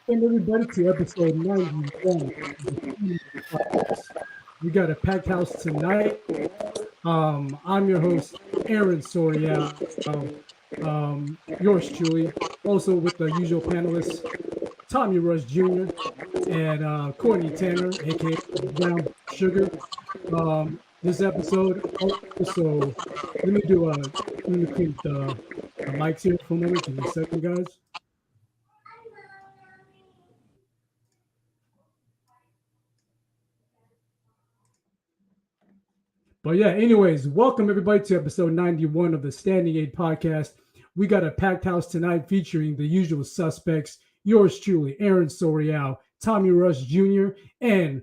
Welcome everybody to episode 91 of the Standing Podcast. We got a packed house tonight. I'm your host, Aaron Sorial, yours truly. Also with the usual panelists, Tommy Rush Jr. and Courtney Tanner, aka Brown Sugar. This episode also, let me clean the mics here for a moment. Give me a second, guys. But yeah, anyways, welcome everybody to episode 91 of the Standing Aid Podcast. We got a packed house tonight featuring the usual suspects, yours truly, Aaron Sorial, Tommy Rush Jr., and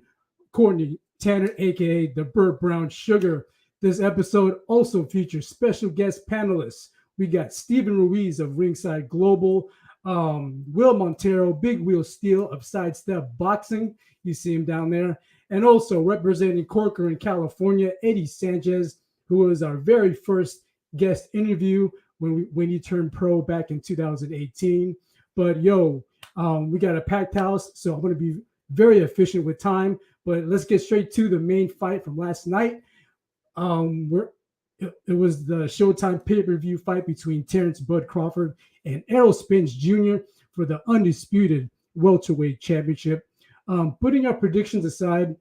Courtney Tanner, aka the Burt Brown Sugar. This episode also features special guest panelists. We got Stephen Ruiz of Ringside Global, Will Montero, Big Wheel Steel of Sidestep Boxing. You see him down there, and also representing Corker in California, Eddie Sanchez, who was our very first guest interview when he turned pro back in 2018. But we got a packed house, so I'm going to be very efficient with time. But let's get straight to the main fight from last night. It was the Showtime pay-per-view fight between Terence Bud Crawford and Errol Spence Jr. for the undisputed welterweight championship. Putting our predictions aside,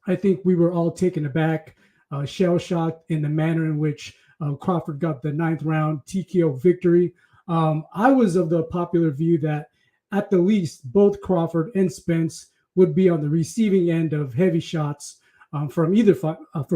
I think we were all taken aback, shell-shocked in the manner in which Crawford got the ninth round TKO victory. I was of the popular view that at the least both Crawford and Spence would be on the receiving end of heavy shots from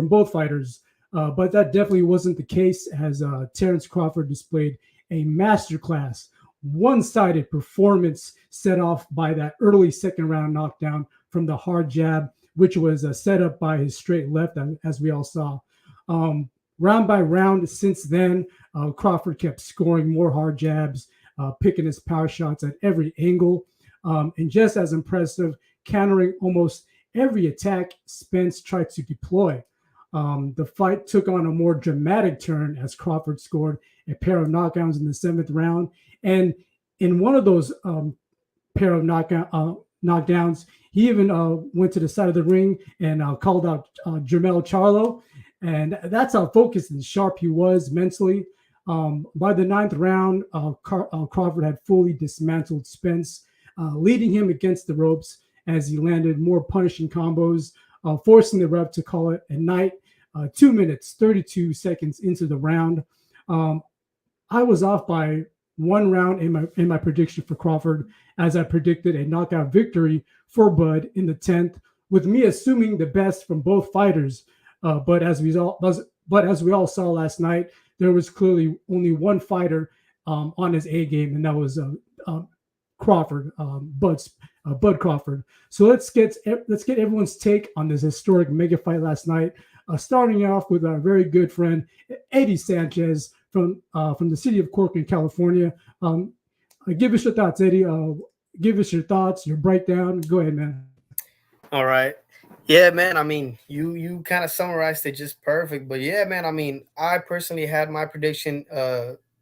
both fighters. But that definitely wasn't the case, as Terence Crawford displayed a masterclass, one-sided performance set off by that early second round knockdown from the hard jab, which was set up by his straight left, as we all saw. Round by round since then, Crawford kept scoring more hard jabs, picking his power shots at every angle, and just as impressive, countering almost every attack Spence tried to deploy. The fight took on a more dramatic turn as Crawford scored a pair of knockdowns in the seventh round. And in one of those pair of knockdowns, he even went to the side of the ring and called out Jermell Charlo. And that's how focused and sharp he was mentally. By the ninth round, Crawford had fully dismantled Spence, leading him against the ropes as he landed more punishing combos, forcing the ref to call it a night. 2 minutes, 32 seconds into the round. I was off by one round in my prediction for Crawford, as I predicted a knockout victory for Bud in the 10th, with me assuming the best from both fighters. But as we all saw last night, there was clearly only one fighter on his A game, and that was Crawford, Bud Crawford. So let's get everyone's take on this historic mega fight last night. Starting off with our very good friend Eddie Sanchez from the city of Corcoran, California. Give us your thoughts, Eddie. Give us your thoughts, your breakdown. Go ahead, man. All right. Yeah, man. I mean, you kind of summarized it just perfect. But yeah, man. I mean, I personally had my prediction,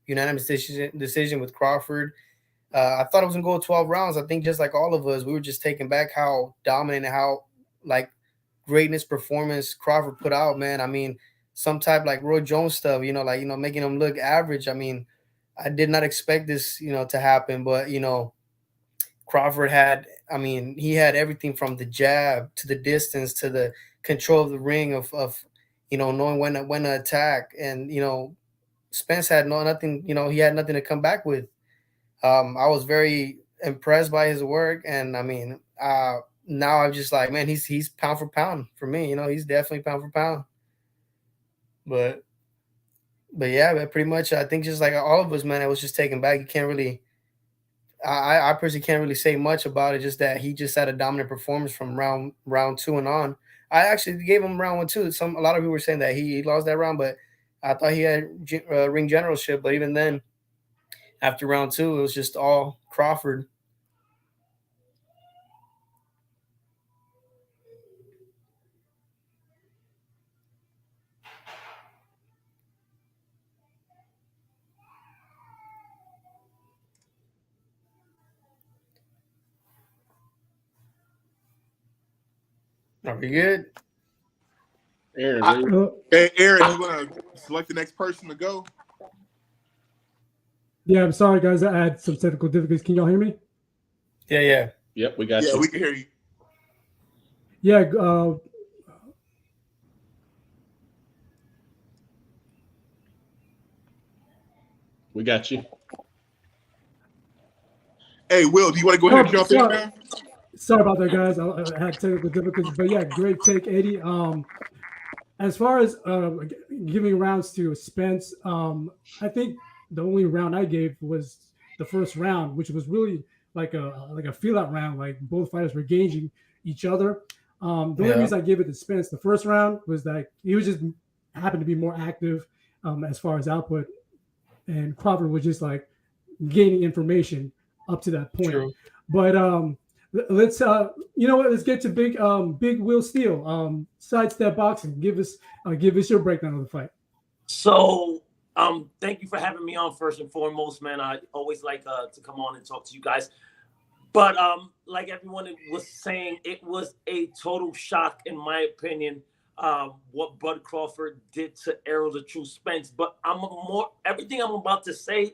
unanimous decision with Crawford. I thought it was gonna go 12 rounds. I think just like all of us, we were just taken back how dominant and how like greatness performance Crawford put out, man. I mean, some type like Roy Jones stuff, making him look average. I mean, I did not expect this, to happen, but Crawford had, I mean, he had everything from the jab to the distance to the control of the ring of knowing when to attack, and Spence had nothing, he had nothing to come back with. I was very impressed by his work, and I mean, now I'm just like, man, he's pound for pound for me. He's definitely pound for pound. But yeah, but pretty much, I think just like all of us, man, I was just taken back. You can't really, I personally can't really say much about it. Just that he just had a dominant performance from round two and on. I actually gave him round one too. A lot of people were saying that he lost that round, but I thought he had ring generalship. But even then, after round two, it was just all Crawford. Are we good? Aaron, hey, Aaron, you want to select the next person to go? Yeah, I'm sorry, guys. I had some technical difficulties. Can y'all hear me? Yeah. Yep, we got you. Yeah, we can hear you. Yeah. We got you. Hey, Will, do you want to go ahead and jump in now? Sorry about that, guys. I had technical difficulties, but yeah, great take, Eddie. As far as giving rounds to Spence, I think the only round I gave was the first round, which was really like a feel out round. Like both fighters were gauging each other. The only reason I gave it to Spence the first round was that he was just happened to be more active as far as output, and Crawford was just like gaining information up to that point. True. But let's you know what? Let's get to big Will Steele. Sidestep boxing. Give us your breakdown of the fight. So thank you for having me on first and foremost, man. I always like to come on and talk to you guys. But like everyone was saying, it was a total shock, in my opinion, what Bud Crawford did to Errol the True Spence. But everything I'm about to say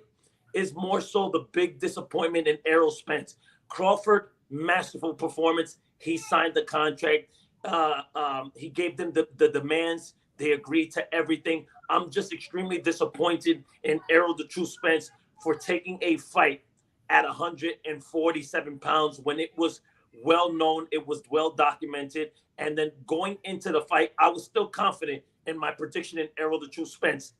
is more so the big disappointment in Errol Spence. Crawford, masterful performance. He signed the contract. He gave them the demands. They agreed to everything. I'm just extremely disappointed in Errol the True Spence for taking a fight at 147 pounds when it was well known, it was well documented. And then going into the fight, I was still confident in my prediction in Errol the True Spence.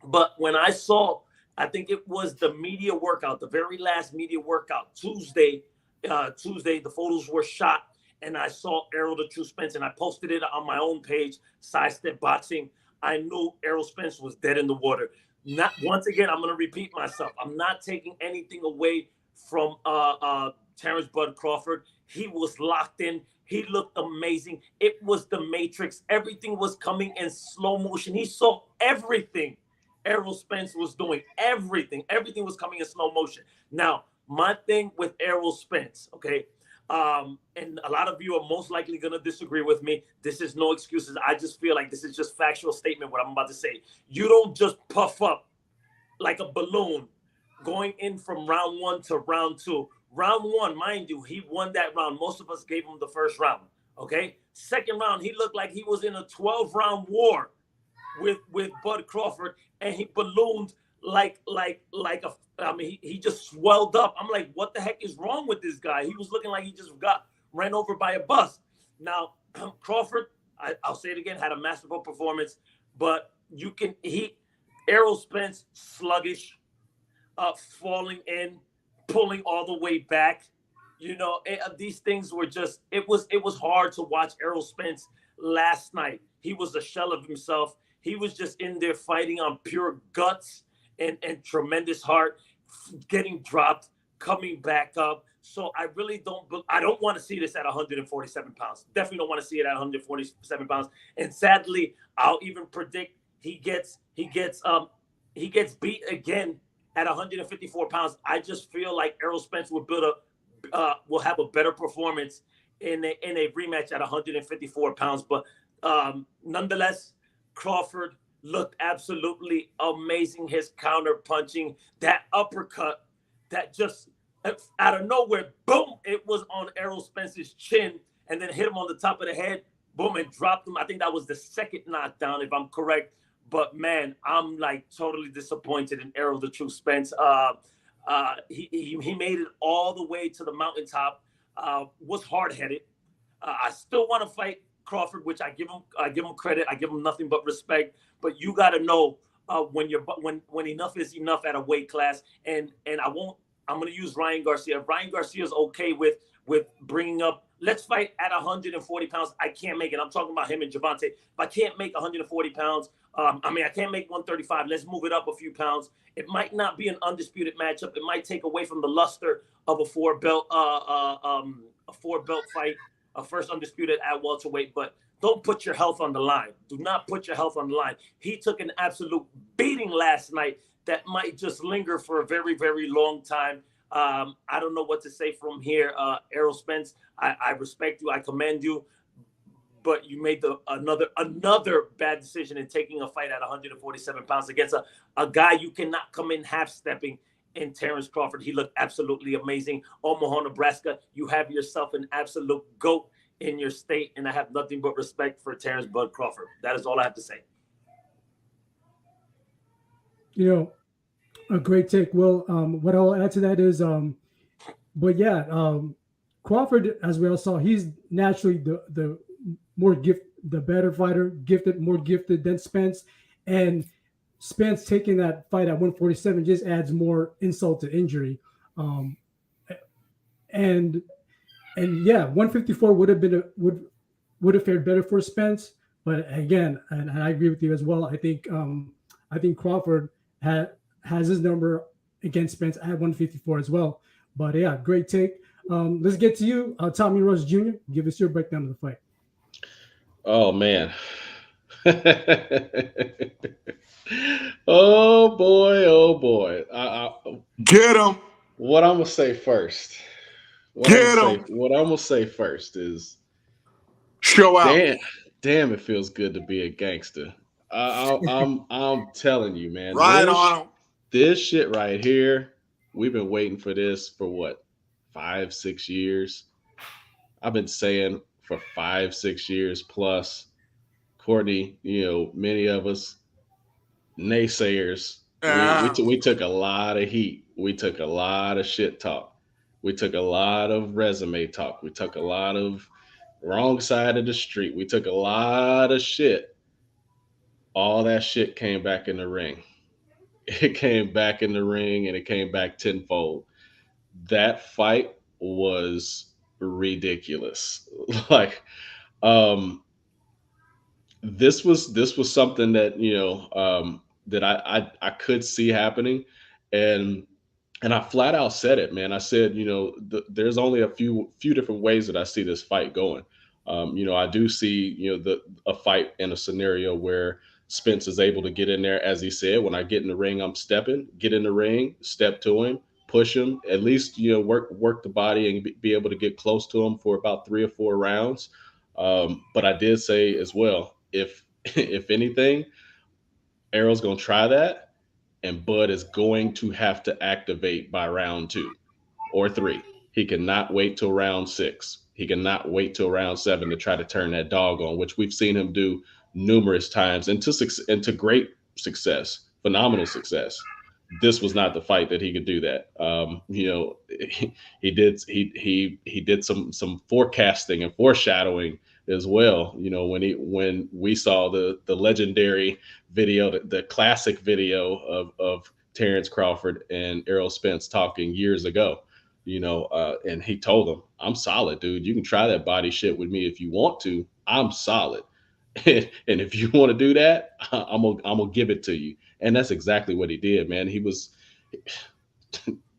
But when I saw, I think it was the media workout, the very last media workout, Tuesday, the photos were shot, and I saw Errol the True Spence, and I posted it on my own page, Sidestep Boxing. I knew Errol Spence was dead in the water. Not once again, I'm going to repeat myself. I'm not taking anything away from Terence Bud Crawford. He was locked in. He looked amazing. It was the Matrix. Everything was coming in slow motion. He saw everything Errol Spence was doing. Everything was coming in slow motion. Now, my thing with Errol Spence, okay, and a lot of you are most likely going to disagree with me. This is no excuses. I just feel like this is just factual statement, what I'm about to say. You don't just puff up like a balloon going in from round 1 to round 2. Round 1, mind you, he won that round. Most of us gave him the first round, okay? Second round, he looked like he was in a 12-round war with Bud Crawford, and he ballooned he just swelled up. I'm like, what the heck is wrong with this guy? He was looking like he just got ran over by a bus. Now, Crawford, I'll say it again, had a masterful performance, but Errol Spence, sluggish, falling in, pulling all the way back. You know, these things were just, it was hard to watch Errol Spence last night. He was a shell of himself. He was just in there fighting on pure guts and tremendous heart, getting dropped, coming back up. So I really don't want to see this at 147 pounds. Definitely don't want to see it at 147 pounds. And sadly, I'll even predict he gets beat again at 154 pounds. I just feel like Errol Spence will will have a better performance in a rematch at 154 pounds. But nonetheless, Crawford looked absolutely amazing. His counter punching, that uppercut, that just out of nowhere, boom, it was on Errol Spence's chin and then hit him on the top of the head, boom, and dropped him. I think that was the second knockdown, if I'm correct. But man, I'm like totally disappointed in Errol the True Spence. He made it all the way to the mountaintop. Was hard-headed. I still want to fight Crawford, which I give him credit. I give him nothing but respect. But you got to know when enough is enough at a weight class. And I'm going to use Ryan Garcia. If Ryan Garcia is okay with bringing up, let's fight at 140 pounds. I can't make it. I'm talking about him and Javante. If I can't make 140 pounds, I can't make 135. Let's move it up a few pounds. It might not be an undisputed matchup. It might take away from the luster of a four belt fight, a first undisputed at welterweight. But don't put your health on the line. Do not put your health on the line. He took an absolute beating last night that might just linger for a very, very long time. I don't know what to say from here. Errol Spence, I respect you. I commend you. but you made another bad decision in taking a fight at 147 pounds against a guy you cannot come in half-stepping in Terence Crawford. He looked absolutely amazing. Omaha, Nebraska, you have yourself an absolute GOAT in your state, and I have nothing but respect for Terence Bud Crawford. That is all I have to say. You know, a great take. Well, what I'll add to that is, Crawford, as we all saw, he's naturally the better fighter, more gifted than Spence, and Spence taking that fight at 147 just adds more insult to injury. And 154 would have been would have fared better for Spence, but again, and I agree with you as well. I think Crawford has his number against Spence at 154 as well. But yeah, great take. Let's get to you, Tommy Rush Jr. Give us your breakdown of the fight. Oh man. Oh boy. Get him. What I'm gonna say first. What I'm gonna say first is show out. Damn, it feels good to be a gangster. I'm telling you, man. Right on him. This shit right here, we've been waiting for this for what, 5-6 years? I've been saying for 5-6 years plus. Courtney, many of us naysayers, we took a lot of heat. We took a lot of shit talk. We took a lot of resume talk. We took a lot of wrong side of the street. We took a lot of shit. All that shit came back in the ring. It came back in the ring and it came back tenfold. That fight was ridiculous. This was something that that I could see happening, and I flat out said it, man. I said, there's only a few different ways that I see this fight going. I do see a fight in a scenario where Spence is able to get in there, as he said, when I get in the ring, I'm stepping, get in the ring, step to him, push him, at least work the body and be able to get close to him for about 3 or 4 rounds. But I did say as well, if anything, Errol's gonna try that, and Bud is going to have to activate by round 2 or 3. He cannot wait till round 6. He cannot wait till round 7 to try to turn that dog on, which we've seen him do numerous times into great success, phenomenal success. This was not the fight that he could do that. He did some forecasting and foreshadowing as well. When we saw the legendary video, the classic video of Terence Crawford and Errol Spence talking years ago, and he told him, "I'm solid, dude. You can try that body shit with me if you want to. I'm solid. And if you want to do that, I'm gonna give it to you." And that's exactly what he did, man.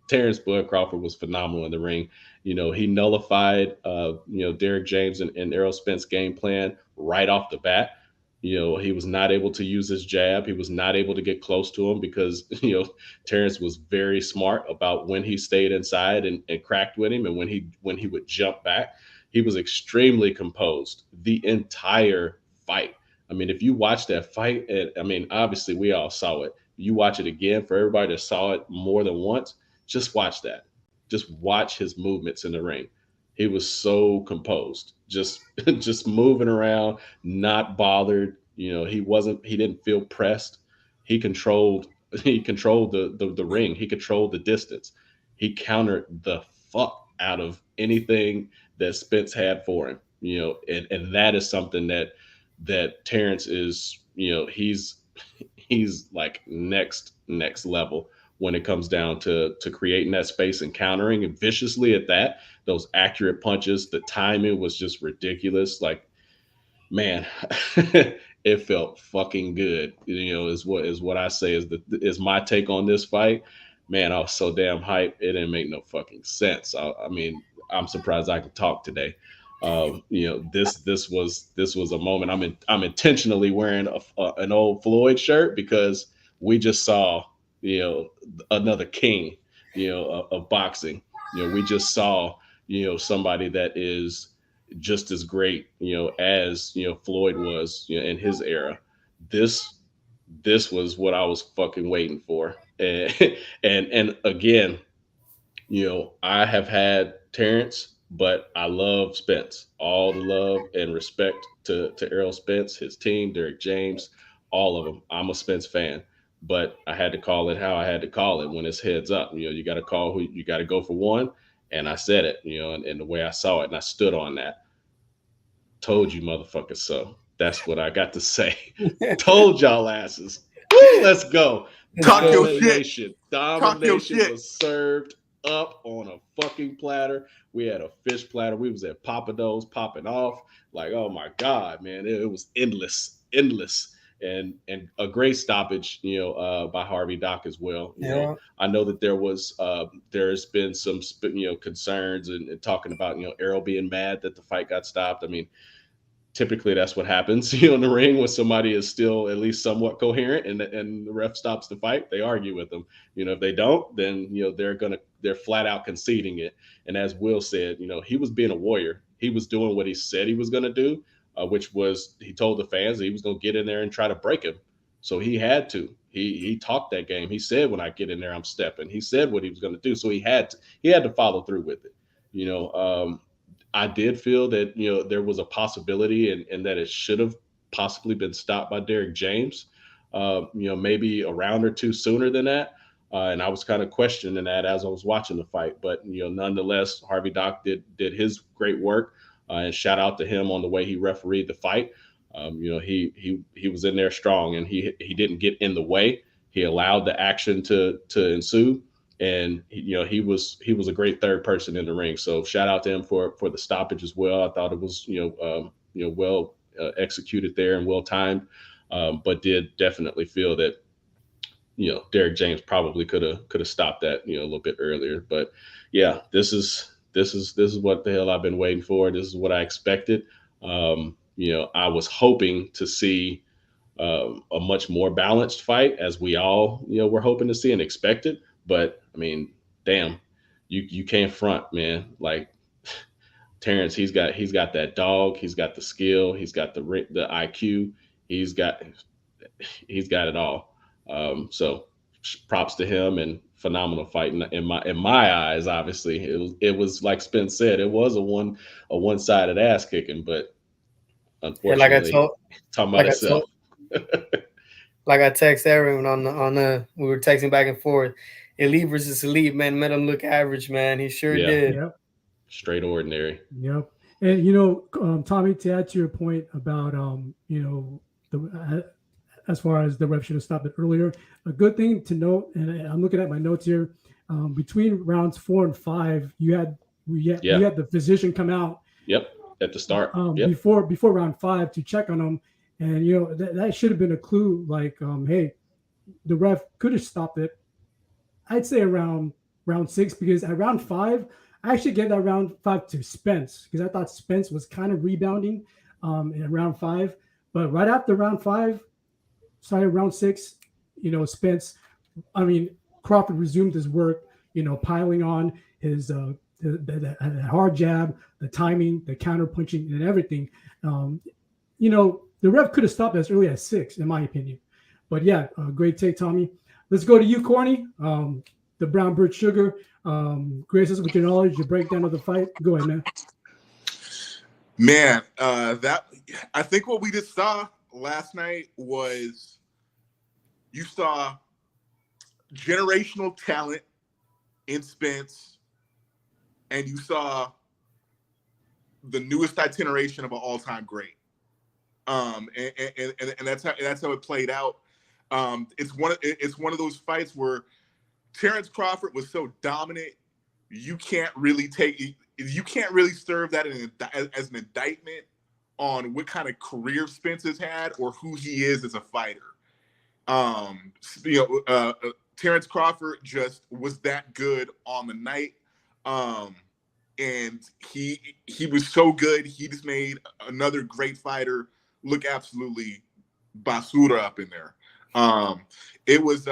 Terence Bud Crawford was phenomenal in the ring. He nullified, Derek James and Errol Spence game plan right off the bat. He was not able to use his jab. He was not able to get close to him because, Terence was very smart about when he stayed inside and cracked with him. And when he would jump back, he was extremely composed the entire fight. I mean, if you watch that fight, obviously we all saw it. You watch it again, for everybody that saw it more than once, just watch that. Just watch his movements in the ring. He was so composed, just moving around, not bothered. He didn't feel pressed. He controlled the ring. He controlled the distance. He countered the fuck out of anything that Spence had for him. And that is something that Terence is, he's like next level when it comes down to creating that space and countering and viciously at that. Those accurate punches, the timing was just ridiculous. Like, man, it felt fucking good. Is what I say is my take on this fight. Man, I was so damn hyped. It didn't make no fucking sense. I'm surprised I could talk today. This was a moment. I'm intentionally wearing an old Floyd shirt because we just saw, another king, of boxing. We just saw, somebody that is just as great, as Floyd was, in his era. This was what I was fucking waiting for, and and again, I have had Terrence, but I love Spence. All the love and respect to Errol Spence, his team, Derek James, all of them. I'm a Spence fan, but I had to call it how I had to call it when it's heads up. You got to call who you got to go for one, and I said it, and the way I saw it, and I stood on that. Told you, motherfuckers. So that's what I got to say. Told y'all asses. Woo, let's go. Talk your shit. Domination was served up on a fucking platter. We had a fish platter. We was at Papa Do's popping off. Like, oh my God, man. It was endless. And a great stoppage, by Harvey Dock as well. You know, I know that there's been some concerns and talking about Errol being mad that the fight got stopped. I mean, typically that's what happens, in the ring when somebody is still at least somewhat coherent and the ref stops the fight. They argue with them. If they don't, then they're flat out conceding it. And as Will said, he was being a warrior. He was doing what he said he was going to do. Which was, he told the fans that he was going to get in there and try to break him. So he had to. He talked that game. He said, when I get in there, I'm stepping. He said what he was going to do. So he had to follow through with it. I did feel that, there was a possibility and that it should have possibly been stopped by Derek James, maybe a round or two sooner than that. And I was kind of questioning that as I was watching the fight. But, nonetheless, Harvey Dock did his great work. And shout out to him on the way he refereed the fight. He was in there strong, and he didn't get in the way. He allowed the action to ensue, and he was a great third person in the ring. So shout out to him for the stoppage as well. I thought it was well executed there and well timed, but did definitely feel that Derek James probably could have stopped that a little bit earlier. But yeah, this is what the hell I've been waiting for. This is what I expected. I was hoping to see a much more balanced fight, as we all were hoping to see and expected. But I mean, damn, you can't front, man. Like Terence, he's got that dog. He's got the skill. He's got the IQ. He's got it all. So props to him, and phenomenal fight in my eyes. Obviously, it was like Spence said, it was a one-sided ass kicking, but unfortunately, talking about itself. Like I text everyone on we were texting back and forth. Elite versus elite, man, made him look average, man. He sure did. Yep. Straight ordinary. Yep. And Tommy, to add to your point about as far as the ref should have stopped it earlier, a good thing to note, and I'm looking at my notes here, between rounds 4 and 5, you had the physician come out. Yep. At the start. Before round 5 to check on him, and that should have been a clue. Like, hey, the ref could have stopped it. I'd say around round 6, because at round 5, I actually gave that round 5 to Spence, because I thought Spence was kind of rebounding in round 5. But right after round 5, started round 6, Crawford resumed his work, piling on his the hard jab, the timing, the counter punching, and everything. The ref could have stopped as early as 6, in my opinion. But yeah, great take, Tommy. Let's go to you, Corny. The Brown Bird Sugar. Grace us with your knowledge, your breakdown of the fight. Go ahead, man. Man, I think what we just saw last night was, you saw generational talent in Spence, and you saw the newest iteration of an all-time great. And that's how it played out. It's one of those fights where Terence Crawford was so dominant, you can't really serve that as an indictment on what kind of career Spence has had or who he is as a fighter. Terence Crawford just was that good on the night. And he was so good. He just made another great fighter look absolutely basura up in there. It was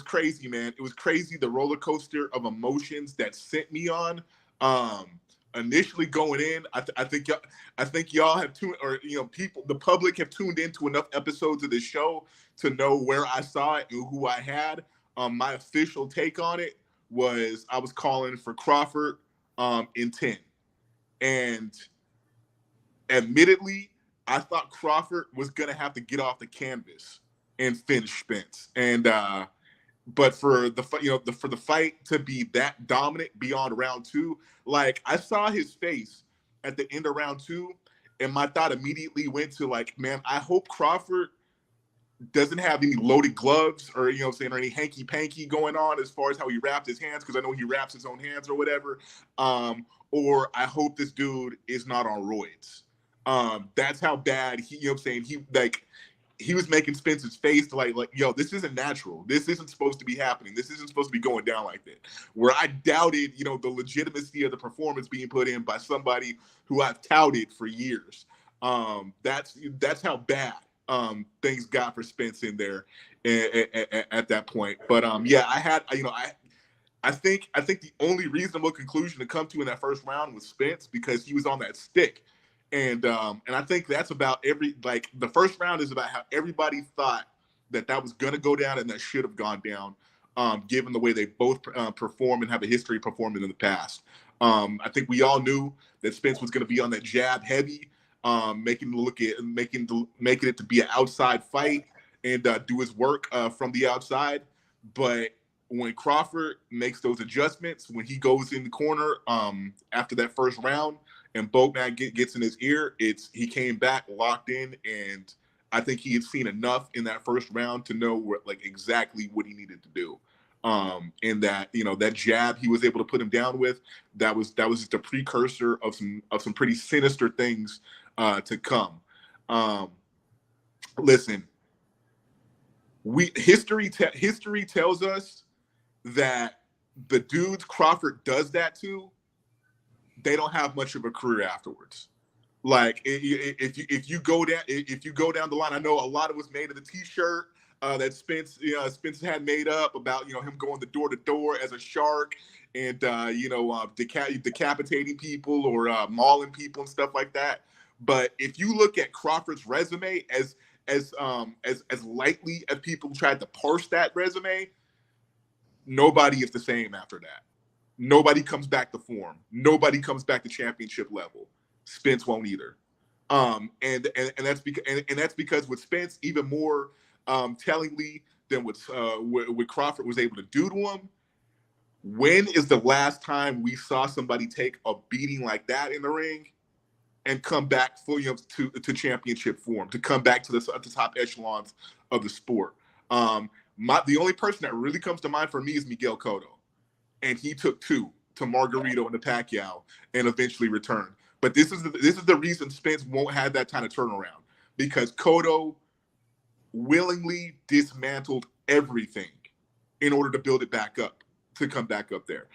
crazy, man. It was crazy, the roller coaster of emotions that sent me on. initially going in, I think y'all have tuned, or the public have tuned into enough episodes of this show to know where I saw it and who I had. My official take on it was I was calling for Crawford in 10, and admittedly, I thought Crawford was gonna have to get off the canvas and finish Spence, and but for the for the fight to be that dominant beyond round 2, like I saw his face at the end of round 2, and my thought immediately went to like, man, I hope Crawford doesn't have any loaded gloves or or any hanky panky going on as far as how he wrapped his hands, because I know he wraps his own hands or whatever. Or I hope this dude is not on roids. That's how bad he he was making Spence's face to like, yo, this isn't natural. This isn't supposed to be happening. This isn't supposed to be going down like that. Where I doubted, the legitimacy of the performance being put in by somebody who I've touted for years. That's how bad things got for Spence in there at that point. But yeah, I think the only reasonable conclusion to come to in that first round was Spence, because he was on that stick. And I think that's about the first round is about how everybody thought that was going to go down and that should have gone down, given the way they both perform and have a history of performing in the past. I think we all knew that Spence was going to be on that jab heavy, making it to be an outside fight and do his work from the outside. But when Crawford makes those adjustments, when he goes in the corner after that first round, and Boatman gets in his ear, he came back locked in, and I think he had seen enough in that first round to know exactly what he needed to do. And that that jab he was able to put him down with, that was just a precursor of some pretty sinister things to come. Listen, history tells us that the dudes Crawford does that to, they don't have much of a career afterwards. Like if you go down the line, I know a lot of was made of the T-shirt that Spence had made up about him going the door to door as a shark and decapitating people or mauling people and stuff like that. But if you look at Crawford's resume, as lightly as people tried to parse that resume, nobody is the same after that. Nobody comes back to form. Nobody comes back to championship level. Spence won't either. And that's because with Spence, even more tellingly than what Crawford was able to do to him. When is the last time we saw somebody take a beating like that in the ring and come back fully to championship form, to come back to the top echelons of the sport? The only person that really comes to mind for me is Miguel Cotto. And he took 2 to Margarito and to Pacquiao and eventually returned. But this is the reason Spence won't have that kind of turnaround, because Cotto willingly dismantled everything in order to build it back up, to come back up there.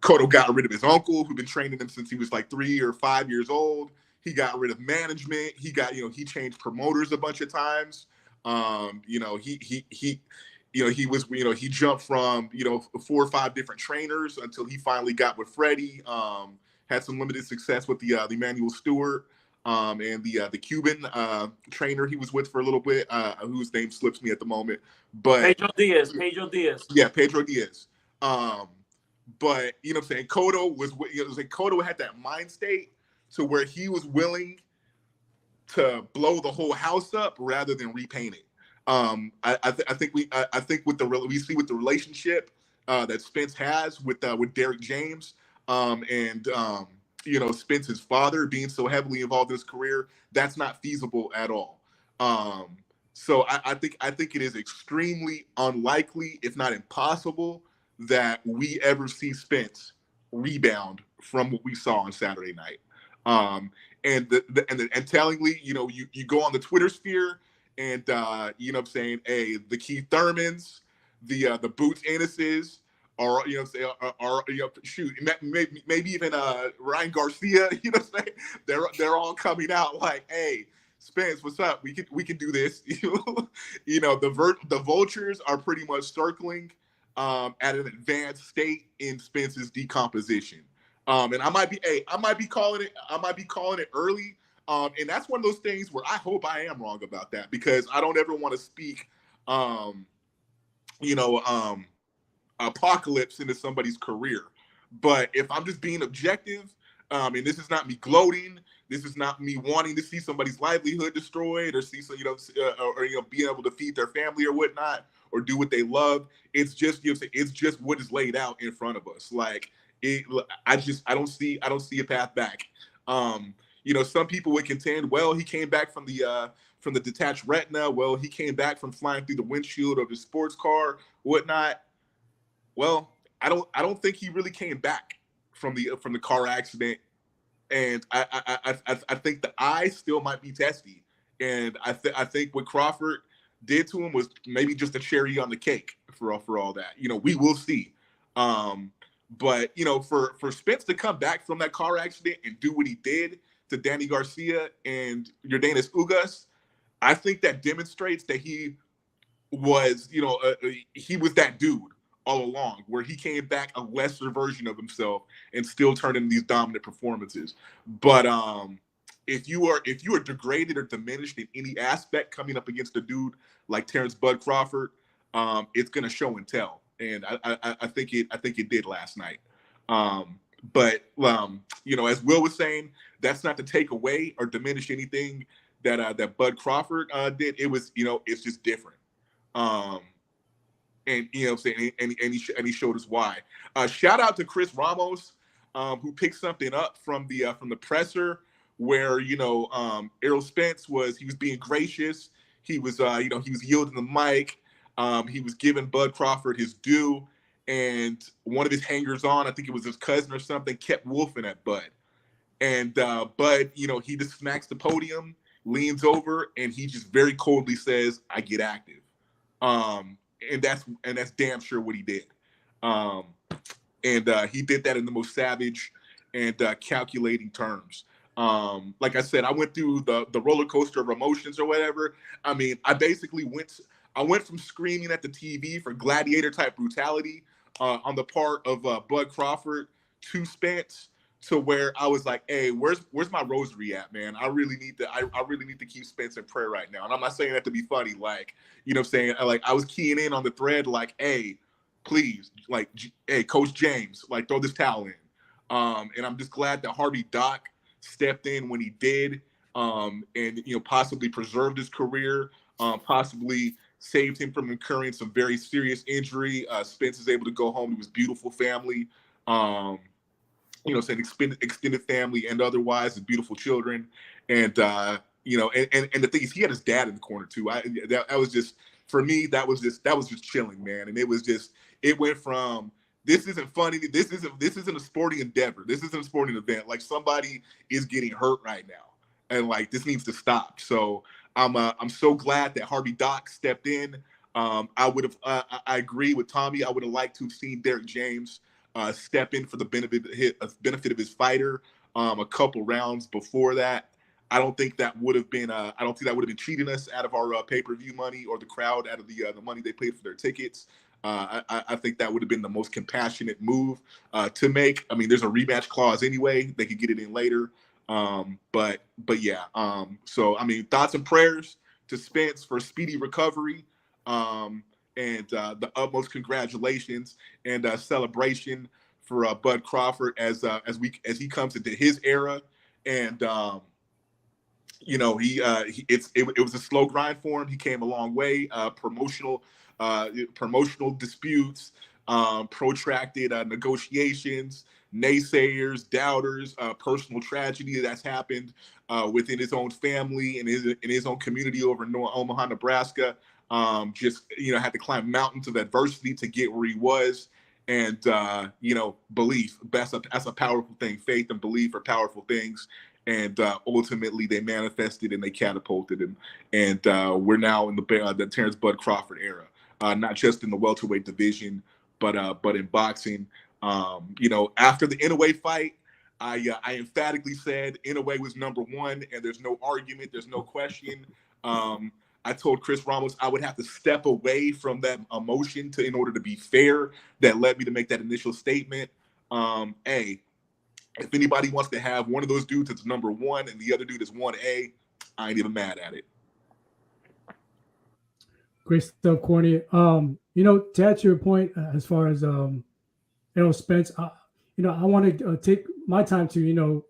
Cotto got rid of his uncle, who'd been training him since he was like 3 or 5 years old. He got rid of management. He got, he changed promoters a bunch of times. He jumped from 4 or 5 different trainers until he finally got with Freddie. Had some limited success with the Emmanuel Stewart and the Cuban trainer he was with for a little bit, whose name slips me at the moment. But Pedro Diaz. Yeah, Pedro Diaz. But what I'm saying, Cotto had that mind state to where he was willing to blow the whole house up rather than repaint it. I think with the relationship that Spence has with Derek James and Spence's father being so heavily involved in his career, that's not feasible at all. So I think it is extremely unlikely, if not impossible, that we ever see Spence rebound from what we saw on Saturday night. And tellingly, you go on the Twitter sphere. And hey, the Keith Thurmans, the Boots Ennises, or shoot, maybe even Ryan Garcia, they're all coming out like, hey, Spence, what's up? We can do this. The vultures are pretty much circling at an advanced state in Spence's decomposition. And I might be calling it early. And that's one of those things where I hope I am wrong about that, because I don't ever want to speak, apocalypse into somebody's career. But if I'm just being objective, and this is not me gloating, this is not me wanting to see somebody's livelihood destroyed, or see some, being able to feed their family or whatnot, or do what they love. It's just, it's just what is laid out in front of us. Like, I don't see a path back. Some people would contend, well, he came back from the detached retina. Well, he came back from flying through the windshield of his sports car, whatnot. Well, I don't think he really came back from the car accident, and I think the eye still might be testy, and I think what Crawford did to him was maybe just a cherry on the cake for all that. We will see. But for Spence to come back from that car accident and do what he did to Danny Garcia and Yordenis Ugas, I think that demonstrates that he was, he was that dude all along, where he came back a lesser version of himself and still turned in these dominant performances. But if you are degraded or diminished in any aspect coming up against a dude like Terence Bud Crawford, it's gonna show and tell. And I think it did last night. But as Will was saying, that's not to take away or diminish anything that Bud Crawford did. It was, it's just different. And he showed us why. Shout out to Chris Ramos, who picked something up from the presser, where Errol Spence was being gracious. He was he was yielding the mic. He was giving Bud Crawford his due, and one of his hangers on, I think it was his cousin or something, kept wolfing at Bud. And Bud, he just smacks the podium, leans over, and he just very coldly says, "I get active." And that's damn sure what he did. And he did that in the most savage and calculating terms. Like I said, I went through the roller coaster of emotions or whatever. I mean, I basically went from screaming at the TV for gladiator type brutality on the part of Bud Crawford to Spence, to where I was like, hey, where's my rosary at, man? I really need to keep Spence in prayer right now. And I'm not saying that to be funny, like, saying, like, I was keying in on the thread, like, hey, please, like, hey, Coach James, like, throw this towel in. And I'm just glad that Harvey Doc stepped in when he did, and possibly preserved his career, possibly saved him from incurring some very serious injury. Spence is able to go home to his beautiful family, saying extended family and otherwise, his beautiful children. And and the thing is, he had his dad in the corner too. That was just, for me, that was just chilling, man. And it went from, this isn't funny, this isn't a sporting endeavor, this isn't a sporting event, like, somebody is getting hurt right now, and like, this needs to stop. So I'm so glad that Harvey Doc stepped in. I agree with Tommy. I would have liked to have seen Derek James step in for the benefit of his fighter a couple rounds before that. I don't think that would have been cheating us out of our pay-per-view money, or the crowd out of the money they paid for their tickets. I think that would have been the most compassionate move to make. I mean, there's a rematch clause anyway. They could get it in later. But yeah. So, I mean, thoughts and prayers to Spence for speedy recovery. And the utmost congratulations and celebration for Bud Crawford as he comes into his era. And it was a slow grind for him. He came a long way. Promotional disputes, protracted negotiations, naysayers, doubters, personal tragedy that's happened within his own family and in his own community over in Omaha, Nebraska. Just had to climb mountains of adversity to get where he was. And belief, that's a powerful thing. Faith and belief are powerful things. And ultimately, they manifested and they catapulted him. And we're now in the Terence Bud Crawford era, not just in the welterweight division, but in boxing. After the Inoue fight, I emphatically said Inoue was number one, and there's no argument, there's no question. I told Chris Ramos I would have to step away from that emotion in order to be fair. That led me to make that initial statement. If anybody wants to have one of those dudes that's number 1 and the other dude is 1A, I ain't even mad at it. Great stuff, Corny. To add to your point, as far as Errol Spence, I want to take my time to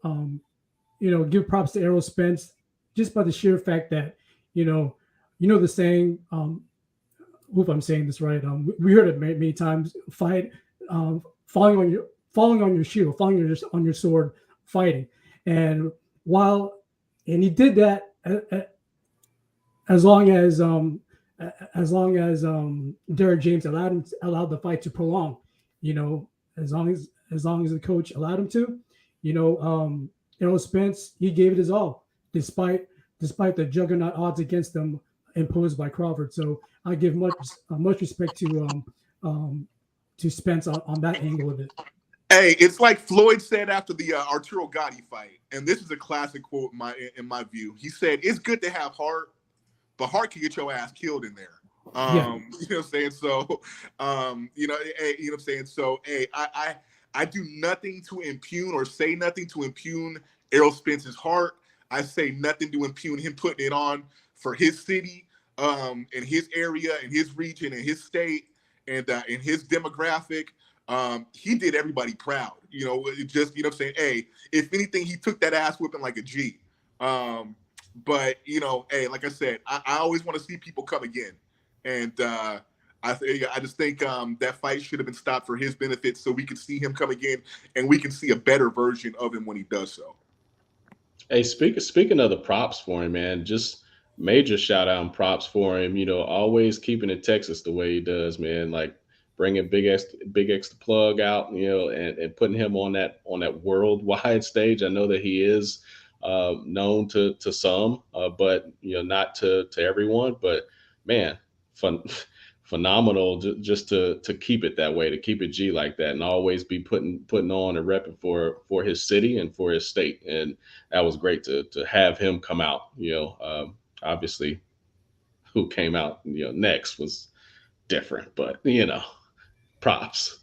give props to Errol Spence just by the sheer fact that the saying, hope I'm saying this right. We heard it many times. Fight, falling on your shield, falling on your sword, fighting. And he did that as long as Derek James allowed the fight to prolong. As long as the coach allowed him to, Errol Spence, he gave it his all, despite the juggernaut odds against him imposed by Crawford. So I give much respect to Spence on that angle of it. Hey, it's like Floyd said after the Arturo Gatti fight, and this is a classic quote in my view. He said, "It's good to have heart, but heart can get your ass killed in there." You know what I'm saying? So, you know what I'm saying? So, hey, I do nothing to impugn or say nothing to impugn Errol Spence's heart. I say nothing to impugn him putting it on for his city, in his area, in his region, in his state, and in his demographic. He did everybody proud. It just, what I'm saying? Hey, if anything, he took that ass whipping like a G. But, hey, like I said, I always want to see people come again. And I just think that fight should have been stopped for his benefit so we can see him come again and we can see a better version of him when he does so. Hey, speaking of the props for him, man, just major shout out and props for him. Always keeping it Texas the way he does, man. Like bringing Big X the plug out, and putting him on that worldwide stage. I know that he is known to some, but not to everyone. But man, phenomenal just to keep it that way, to keep it G like that, and always be putting on and repping for his city and for his state. And that was great to have him come out. Obviously, who came out next was different, but props.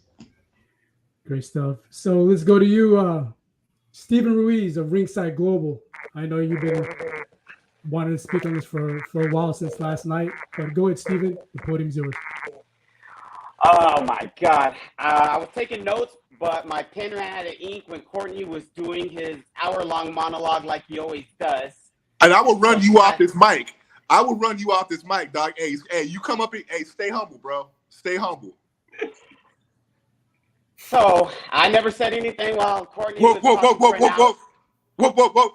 Great stuff. So let's go to you, Stephen Ruiz of Ringside Global. I know you've been wanting to speak on this for a while, since last night, but go ahead, Stephen. The podium's yours. Oh my God. I was taking notes, but my pen ran out of ink when Courtney was doing his hour-long monologue like he always does. And I will run you off this mic. I will run you off this mic, dog. Hey, you come up here. Hey, stay humble, bro. Stay humble. So I never said anything while Courtney Whoa, was whoa, whoa, talking whoa, for an whoa, hour. whoa, whoa, whoa.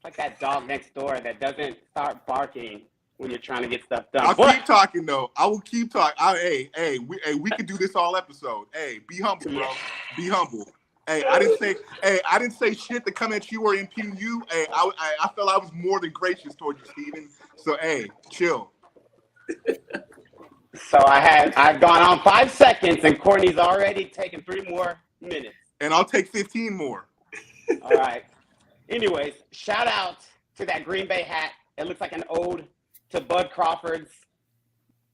Like that dog next door that doesn't start barking when you're trying to get stuff done. I'll keep talking though. I will keep talking. We could do this all episode. Hey, be humble, bro. Be humble. Hey, I didn't say shit to come at you or impugn you. Hey, I felt I was more than gracious toward you, Steven. So hey, chill. So I've gone on 5 seconds and Courtney's already taken 3 more minutes. And I'll take 15 more. All right. Anyways, shout out to that Green Bay hat. It looks like an ode to Bud Crawford's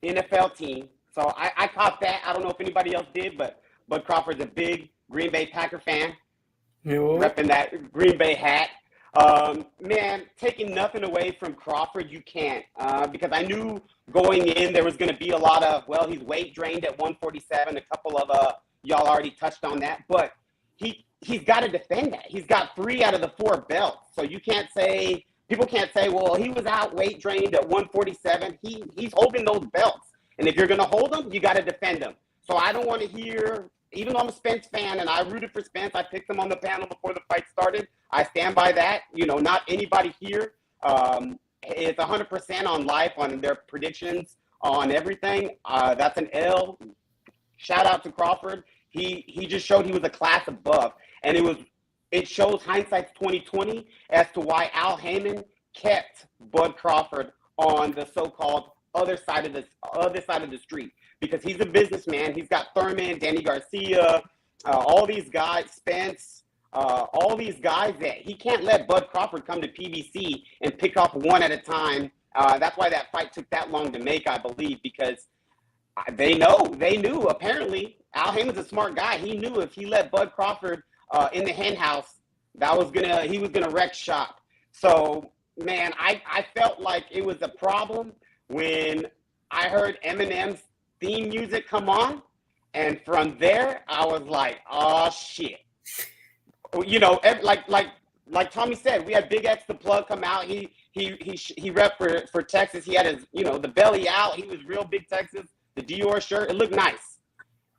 NFL team. So I caught that. I don't know if anybody else did, but Bud Crawford's a big Green Bay Packer fan. Repping that Green Bay hat. Man, taking nothing away from Crawford, you can't. Because I knew going in there was going to be a lot of, he's weight drained at 147. A couple of y'all already touched on that. But he's got to defend that. He's got 3 out of the 4 belts. So people can't say, well, he was out weight drained at 147. He's holding those belts. And if you're going to hold them, you got to defend them. So I don't want to hear, even though I'm a Spence fan and I rooted for Spence, I picked him on the panel before the fight started. I stand by that. Not anybody here is 100% on life, on their predictions, on everything. That's an L. Shout out to Crawford. He just showed he was a class above. And it shows hindsight's 2020 as to why Al Heyman kept Bud Crawford on the so-called other side of the street, because he's a businessman. He's got Thurman, Danny Garcia, all these guys, Spence, all these guys that he can't let Bud Crawford come to PBC and pick off one at a time. That's why that fight took that long to make, I believe, because they knew. Apparently, Al Heyman's a smart guy. He knew if he let Bud Crawford in the hen house he was gonna wreck shop. So man, I felt like it was a problem when I heard Eminem's theme music come on, and from there I was like, oh shit. You know, like Tommy said, we had Big X the Plug come out. He rep for Texas. He had his, you know, the belly out. He was real big Texas. The Dior shirt, it looked nice.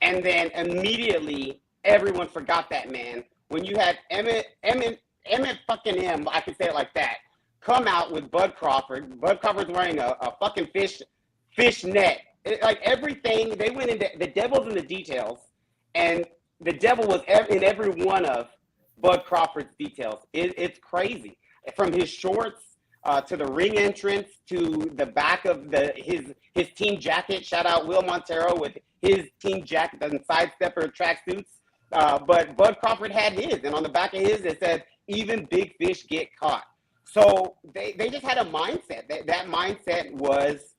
And then immediately everyone forgot that man. When you had Emmett fucking M, I can say it like that, come out with Bud Crawford. Bud Crawford's wearing a fucking fish net. Like everything, they went into the devil's in the details, and the devil was in every one of Bud Crawford's details. It's crazy. From his shorts to the ring entrance to the back of his team jacket. Shout out Will Montero with his team jacket and sidestepper tracksuits. But Bud Crawford had his, and on the back of his it said, "Even big fish get caught." So they just had a mindset. That mindset was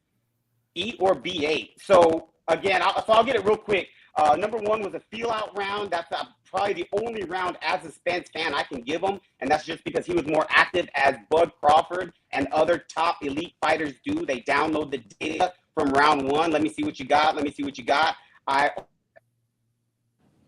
eat or be ate. So again, I'll get it real quick. Number one was a feel-out round. That's probably the only round as a Spence fan I can give him, and that's just because he was more active as Bud Crawford and other top elite fighters do. They download the data from round one. Let me see what you got. Let me see what you got. I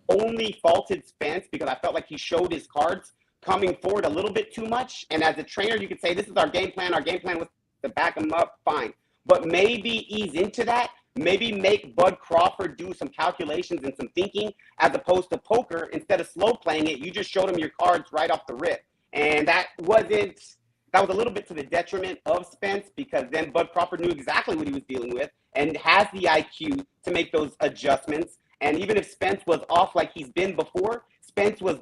only faulted Spence because I felt like he showed his cards coming forward a little bit too much. And as a trainer, you could say, this is our game plan. Our game plan was to back him up. Fine. But maybe ease into that. Maybe make Bud Crawford do some calculations and some thinking as opposed to poker. Instead of slow playing it, you just showed him your cards right off the rip. And that was a little bit to the detriment of Spence, because then Bud Crawford knew exactly what he was dealing with and has the IQ to make those adjustments. And even if Spence was off like he's been before, Spence was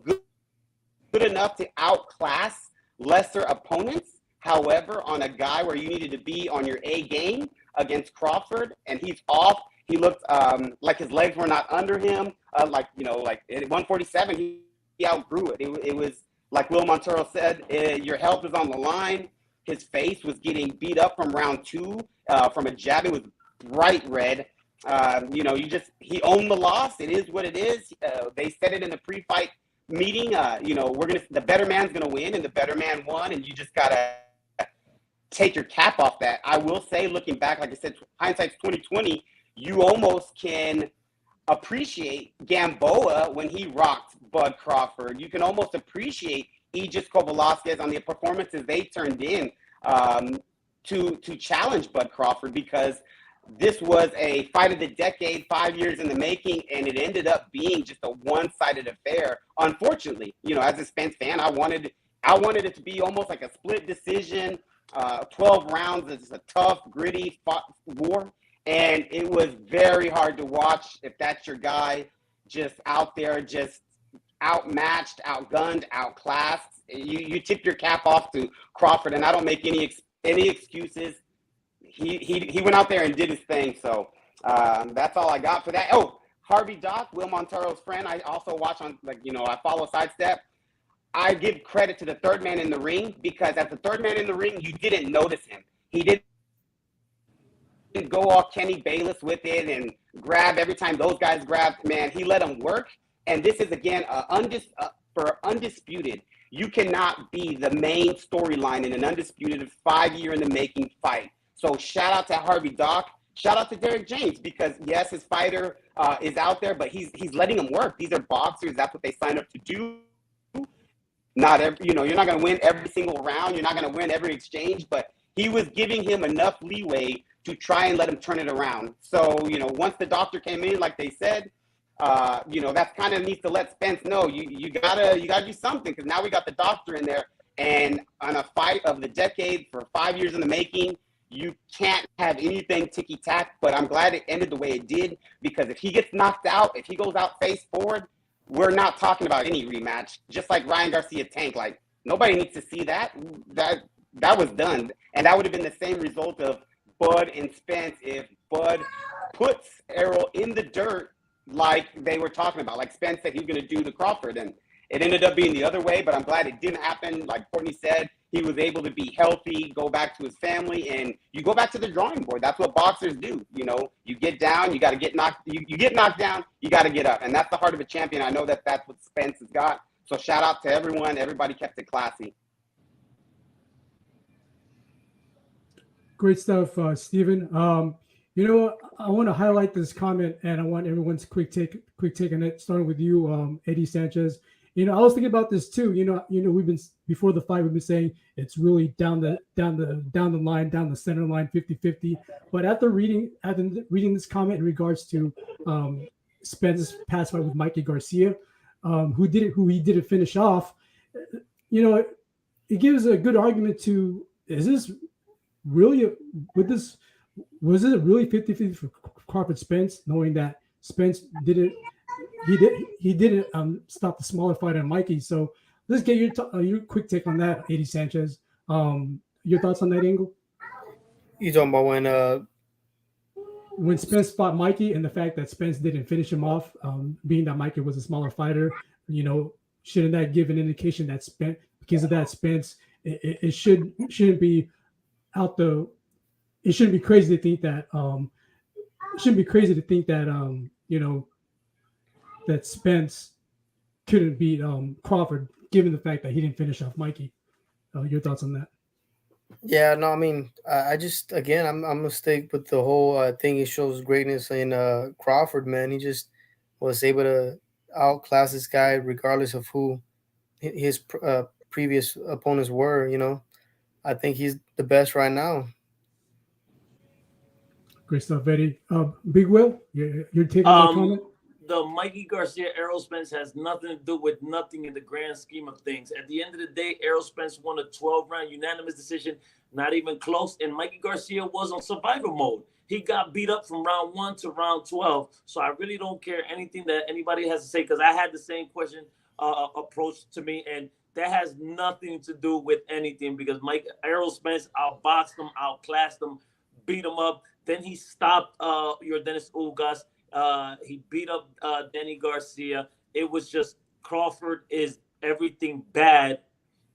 good enough to outclass lesser opponents. However, on a guy where you needed to be on your A game against Crawford, and he's off, he looked like his legs were not under him. Like at 147, he outgrew it. It was like Will Montero said, your health was on the line. His face was getting beat up from round two from a jab. It was bright red. He owned the loss. It is what it is. They said it in the pre-fight meeting. The better man's gonna win, and the better man won, and you just gotta take your cap off that. I will say, looking back, like I said, hindsight's 2020. You almost can appreciate Gamboa when he rocked Bud Crawford. You can almost appreciate Aegis Velasquez on the performances they turned in to challenge Bud Crawford, because this was a fight of the decade, 5 years in the making, and it ended up being just a one-sided affair. Unfortunately, as a Spence fan, I wanted it to be almost like a split decision. 12 rounds is a tough, gritty war, and it was very hard to watch if that's your guy, just out there, just outmatched, outgunned, outclassed. You tip your cap off to Crawford, and I don't make any excuses. He went out there and did his thing, so that's all I got for that. Oh, Harvey Doc, Will Montero's friend, I also watch on, I follow Sidestep. I give credit to the third man in the ring, because as the third man in the ring, you didn't notice him. He didn't go all Kenny Bayless with it and grab every time those guys grabbed. Man, he let him work. And this is, again, for undisputed. You cannot be the main storyline in an undisputed 5-year in the making fight. So shout out to Harvey Doc. Shout out to Derek James, because yes, his fighter is out there, but he's letting him work. These are boxers. That's what they signed up to do. You're not going to win every single round. You're not going to win every exchange, but he was giving him enough leeway to try and let him turn it around. So, once the doctor came in, like they said, that kind of needs to let Spence know you gotta do something, because now we got the doctor in there, and on a fight of the decade for 5 years in the making, you can't have anything ticky-tack. But I'm glad it ended the way it did, because if he gets knocked out, if he goes out face forward, we're not talking about any rematch. Just like Ryan Garcia Tank, like nobody needs to see that. That was done, and that would have been the same result of Bud and Spence if Bud puts Errol in the dirt like they were talking about. Like Spence said he was going to do to Crawford, and it ended up being the other way. But I'm glad it didn't happen. Like Courtney said, he was able to be healthy, go back to his family, and you go back to the drawing board. That's what boxers do. You get down, you got to get knocked. You get knocked down, you got to get up, and that's the heart of a champion. I know that's what Spence has got. So shout out to everyone. Everybody kept it classy. Great stuff, Stephen. I want to highlight this comment, and I want everyone's quick take on it. Starting with you, Eddie Sanchez. I was thinking about this too. We've been before the fight, we've been saying it's really down the line, down the center line, 50-50. But after reading this comment in regards to Spence's past fight with Mikey Garcia, who he didn't finish off, it gives a good argument to, is this really was it really 50-50 for Crawford Spence, knowing that Spence didn't stop the smaller fighter than Mikey? So let's get your quick take on that, Eddie Sanchez. Your thoughts on that angle? You talking about when Spence fought Mikey, and the fact that Spence didn't finish him off, being that Mikey was a smaller fighter, shouldn't that give an indication that Spence, because of that, Spence, it shouldn't be out the. It shouldn't be crazy to think that. That Spence couldn't beat Crawford, given the fact that he didn't finish off Mikey. Your thoughts on that? Yeah, no, I mean, I just, again, I'm gonna stick with the whole thing. It shows greatness in Crawford, man. He just was able to outclass this guy regardless of who his previous opponents were. I think he's the best right now. Great stuff, Eddie. Big Will, your take on that comment? The Mikey Garcia Errol Spence has nothing to do with nothing in the grand scheme of things. At the end of the day, Errol Spence won a 12-round unanimous decision, not even close, and Mikey Garcia was on survival mode. He got beat up from round 1 to round 12. So I really don't care anything that anybody has to say, because I had the same question approached to me, and that has nothing to do with anything, because Errol Spence outboxed him, outclassed him, beat him up. Then he stopped your Dennis Ugas. He beat up Danny Garcia. It was just, Crawford is everything bad,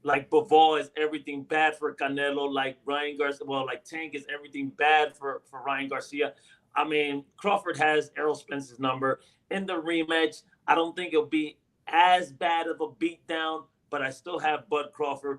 like Bivol is everything bad for Canelo, like Ryan Garcia, like Tank is everything bad for Ryan Garcia. I mean, Crawford has Errol Spence's number. In the rematch, I don't think it'll be as bad of a beatdown, but I still have Bud Crawford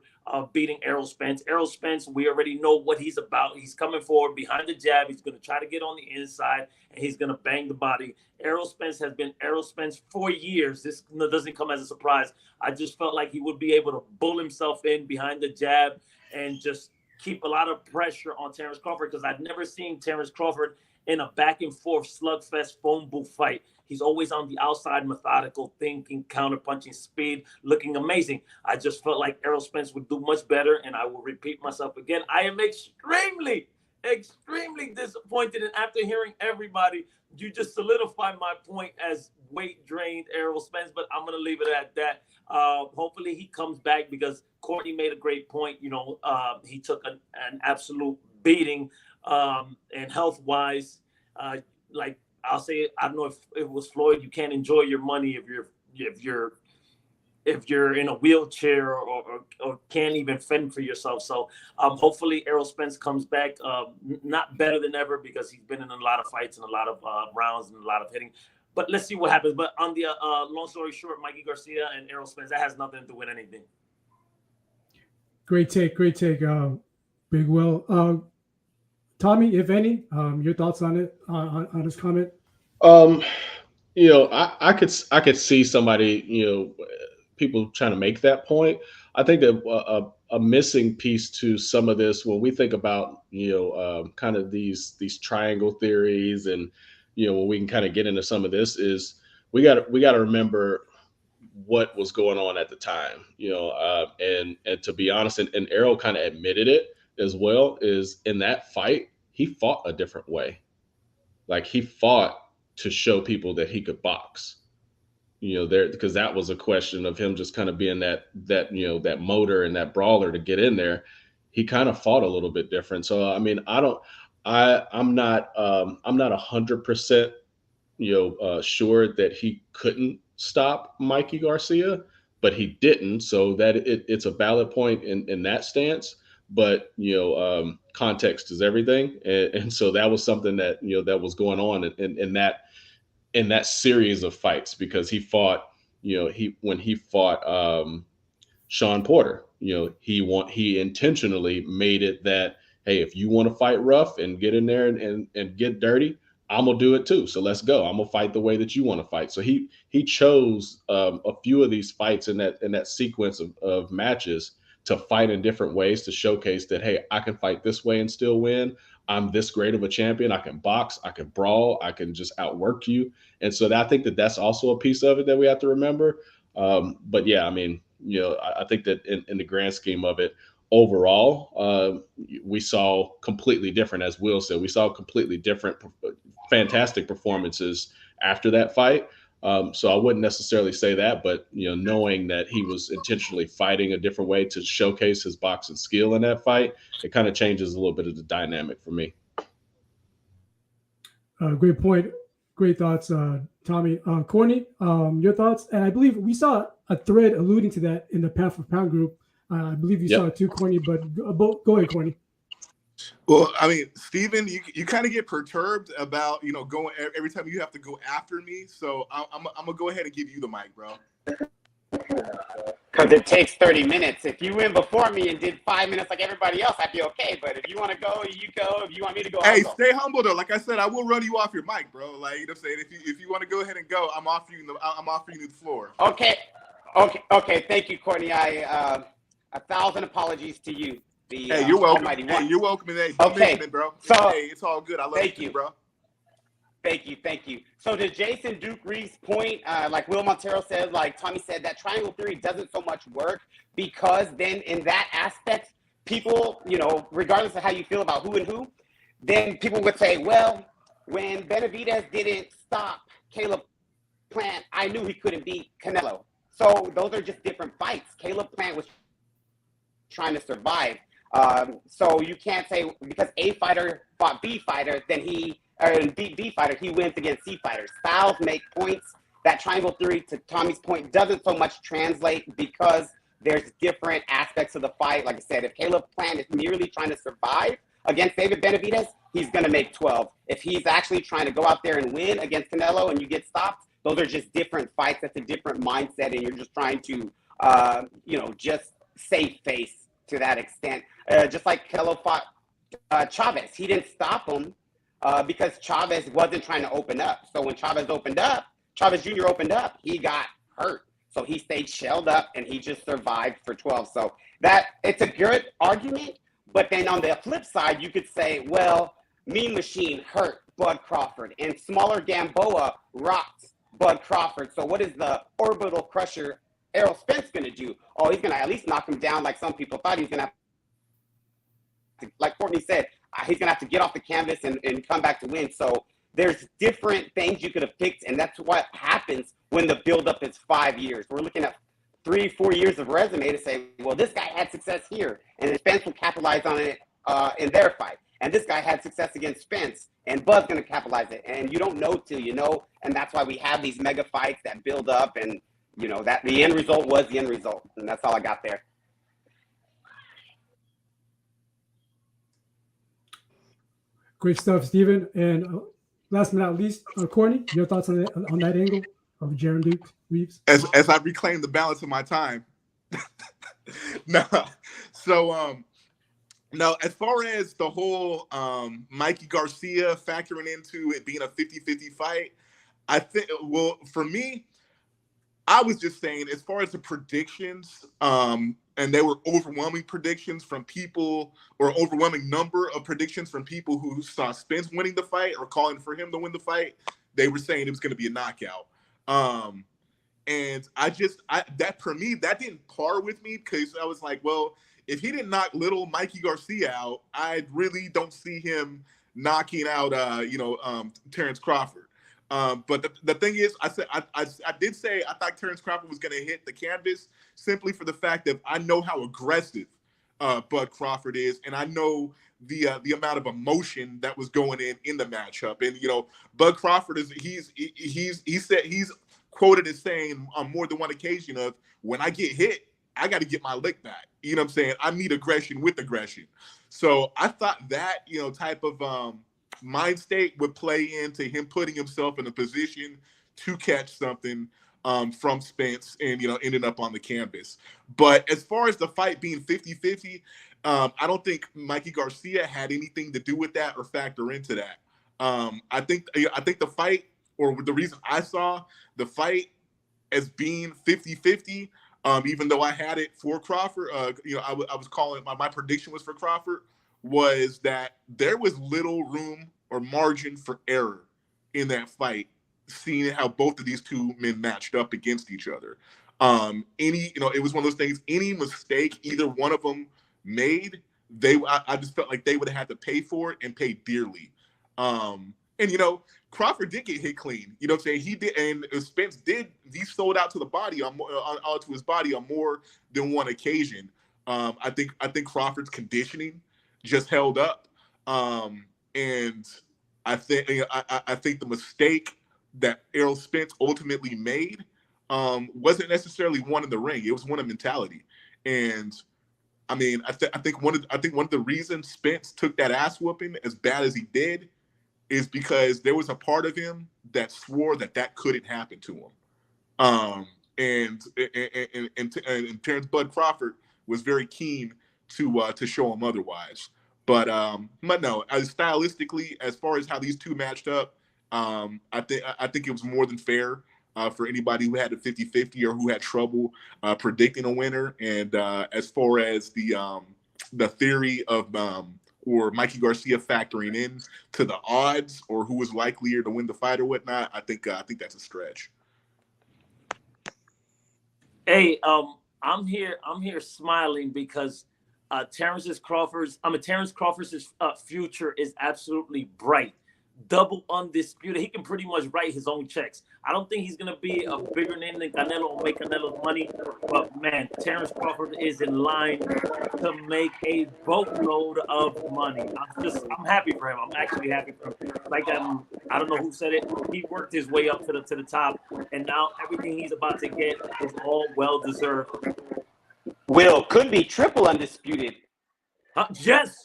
beating Errol Spence. Errol Spence, we already know what he's about. He's coming forward behind the jab. He's going to try to get on the inside, and he's going to bang the body. Errol Spence has been Errol Spence for years. This doesn't come as a surprise. I just felt like he would be able to bull himself in behind the jab and just keep a lot of pressure on Terence Crawford, because I've never seen Terence Crawford in a back-and-forth slugfest phone booth fight. He's always on the outside, methodical, thinking, counter-punching, speed, looking amazing. I just felt like Errol Spence would do much better, and I will repeat myself again. I am extremely disappointed, and after hearing everybody, you just solidify my point as weight-drained Errol Spence, but I'm going to leave it at that. Hopefully he comes back, because Courtney made a great point. He took an absolute beating, and health-wise, like I'll say, I don't know if it was Floyd, you can't enjoy your money if you're in a wheelchair or can't even fend for yourself. So hopefully Errol Spence comes back, not better than ever, because he's been in a lot of fights and a lot of rounds and a lot of hitting. But let's see what happens. But on the long story short, Mikey Garcia and Errol Spence, that has nothing to do with anything. Great take, Big Will. Tommy, if any, your thoughts on it, on his comment? I could see somebody, people trying to make that point. I think that a missing piece to some of this, when we think about, kind of these triangle theories, and, when we can kind of get into some of this, is we got to remember what was going on at the time, and to be honest, and Errol kind of admitted it as well, is in that fight, he fought a different way. Like, he fought to show people that he could box, because that was a question of him just kind of being that motor and that brawler to get in there. He kind of fought a little bit different. So, I mean, I'm not 100%, sure that he couldn't stop Mikey Garcia, but he didn't. So that it's a valid point in that stance. But context is everything, and so that was something that that was going on in that series of fights, because he fought when he fought Sean Porter, he intentionally made it that, hey, if you want to fight rough and get in there and get dirty, I'm gonna do it too. So let's go. I'm gonna fight the way that you want to fight. So he chose a few of these fights in that sequence of matches to fight in different ways to showcase that, hey, I can fight this way and still win. I'm this great of a champion. I can box, I can brawl, I can just outwork you. And so I think that that's also a piece of it that we have to remember. But yeah, I mean, I think that in the grand scheme of it, overall, we saw completely different, as Will said, we saw completely different, fantastic performances after that fight. So I wouldn't necessarily say that, but knowing that he was intentionally fighting a different way to showcase his boxing skill in that fight, it kind of changes a little bit of the dynamic for me. Great point. Great thoughts, Tommy. Courtney, your thoughts? And I believe we saw a thread alluding to that in the pound for pound group. I believe you saw it too, Courtney, but go ahead, Courtney. Well, I mean, Steven, you kind of get perturbed about, going every time you have to go after me. So I'm going to go ahead and give you the mic, bro. Because it takes 30 minutes. If you win before me and did 5 minutes like everybody else, I'd be okay. But if you want to go, you go. If you want me to go, hey, I'll go. Stay humble though. Like I said, I will run you off your mic, bro. Like, you know what I'm saying? If you want to go ahead and go, I'm offering you the floor. Okay. Thank you, Courtney. 1,000 apologies to you. Hey, you're welcome. Almighty Hey, One. you're welcome. Hey, Okay. it, bro. So, hey, it's all good. I love you, bro. Thank you. So to Jason Duke Reeves' point, like Will Montero said, like Tommy said, that triangle theory doesn't so much work because then in that aspect, people, regardless of how you feel about who and who, then people would say, well, when Benavidez didn't stop Caleb Plant, I knew he couldn't beat Canelo. So those are just different fights. Caleb Plant was trying to survive. So you can't say because A fighter fought B fighter, then he beat B fighter, he wins against C fighters. Styles make points. That triangle theory, to Tommy's point, doesn't so much translate because there's different aspects of the fight. Like I said, if Caleb Plant is merely trying to survive against David Benavidez, he's going to make 12. If he's actually trying to go out there and win against Canelo and you get stopped, those are just different fights. That's a different mindset, and you're just trying to, just save face to that extent. Just like Canelo fought Chavez. He didn't stop him because Chavez wasn't trying to open up. So when Chavez Jr. opened up, he got hurt. So he stayed shelled up, and he just survived for 12. So it's a good argument. But then on the flip side, you could say, well, Mean Machine hurt Bud Crawford, and Smaller Gamboa rocked Bud Crawford. So what is the orbital crusher Errol Spence going to do? Oh, he's going to at least knock him down like some people thought he was going to have to, like Courtney said, he's going to have to get off the canvas and come back to win. So there's different things you could have picked, and that's what happens when the buildup is 5 years. We're looking at 3-4 years of resume to say, well, this guy had success here, and Spence will capitalize on it in their fight. And this guy had success against Spence, and Bud's going to capitalize it. And you don't know till you know, and that's why we have these mega fights that build up, and that the end result was the end result. And that's all I got there. Great stuff, Steven. And last but not least, Courtney, your thoughts on that angle of Jaron Duke Reeves? As I reclaim the balance of my time. No. So, no, as far as the whole Mikey Garcia factoring into it being a 50-50 fight, I think, well, for me, I was just saying, as far as the predictions, and they were overwhelming predictions from people, or overwhelming number of predictions from people who saw Spence winning the fight or calling for him to win the fight, they were saying it was going to be a knockout. And that for me, that didn't par with me, because I was like, well, if he didn't knock little Mikey Garcia out, I really don't see him knocking out, Terence Crawford. But the thing is, I did say I thought Terence Crawford was going to hit the canvas simply for the fact that I know how aggressive Bud Crawford is, and I know the amount of emotion that was going in the matchup. And Bud Crawford he's quoted as saying on more than one occasion of, when I get hit, I got to get my lick back. You know what I'm saying? I need aggression with aggression. So I thought that type of mind state would play into him putting himself in a position to catch something. from Spence and, ended up on the canvas. But as far as the fight being 50-50, I don't think Mikey Garcia had anything to do with that or factor into that. I think the fight, or the reason I saw the fight as being 50-50, even though I had it for Crawford, I was calling my prediction was for Crawford, was that there was little room or margin for error in that fight, seeing how both of these two men matched up against each other. It was one of those things, any mistake either one of them made, I just felt like they would have had to pay for it and pay dearly. Crawford did get hit clean. You know what I'm saying? He did, and Spence did. He sold out to the body to his body on more than one occasion. I think Crawford's conditioning just held up, and I think the mistake that Errol Spence ultimately made wasn't necessarily one in the ring. It was one of mentality. And I mean, I think one of the reasons Spence took that ass whooping as bad as he did is because there was a part of him that swore that couldn't happen to him. And Terence Bud Crawford was very keen to show him otherwise. But no, stylistically, as far as how these two matched up, I think it was more than fair for anybody who had a 50-50 or who had trouble predicting a winner. And as far as the theory of or Mikey Garcia factoring in to the odds or who was likelier to win the fight or whatnot, I think that's a stretch. Hey, I'm here smiling because Terence Crawford's future is absolutely bright. Double undisputed. He can pretty much write his own checks. I don't think he's going to be a bigger name than Canelo or make Canelo's money. But, man, Terence Crawford is in line to make a boatload of money. I'm happy for him. I'm actually happy for him. Like, I don't know who said it. He worked his way up to the top, and now everything he's about to get is all well-deserved. Will, could be triple undisputed. Yes.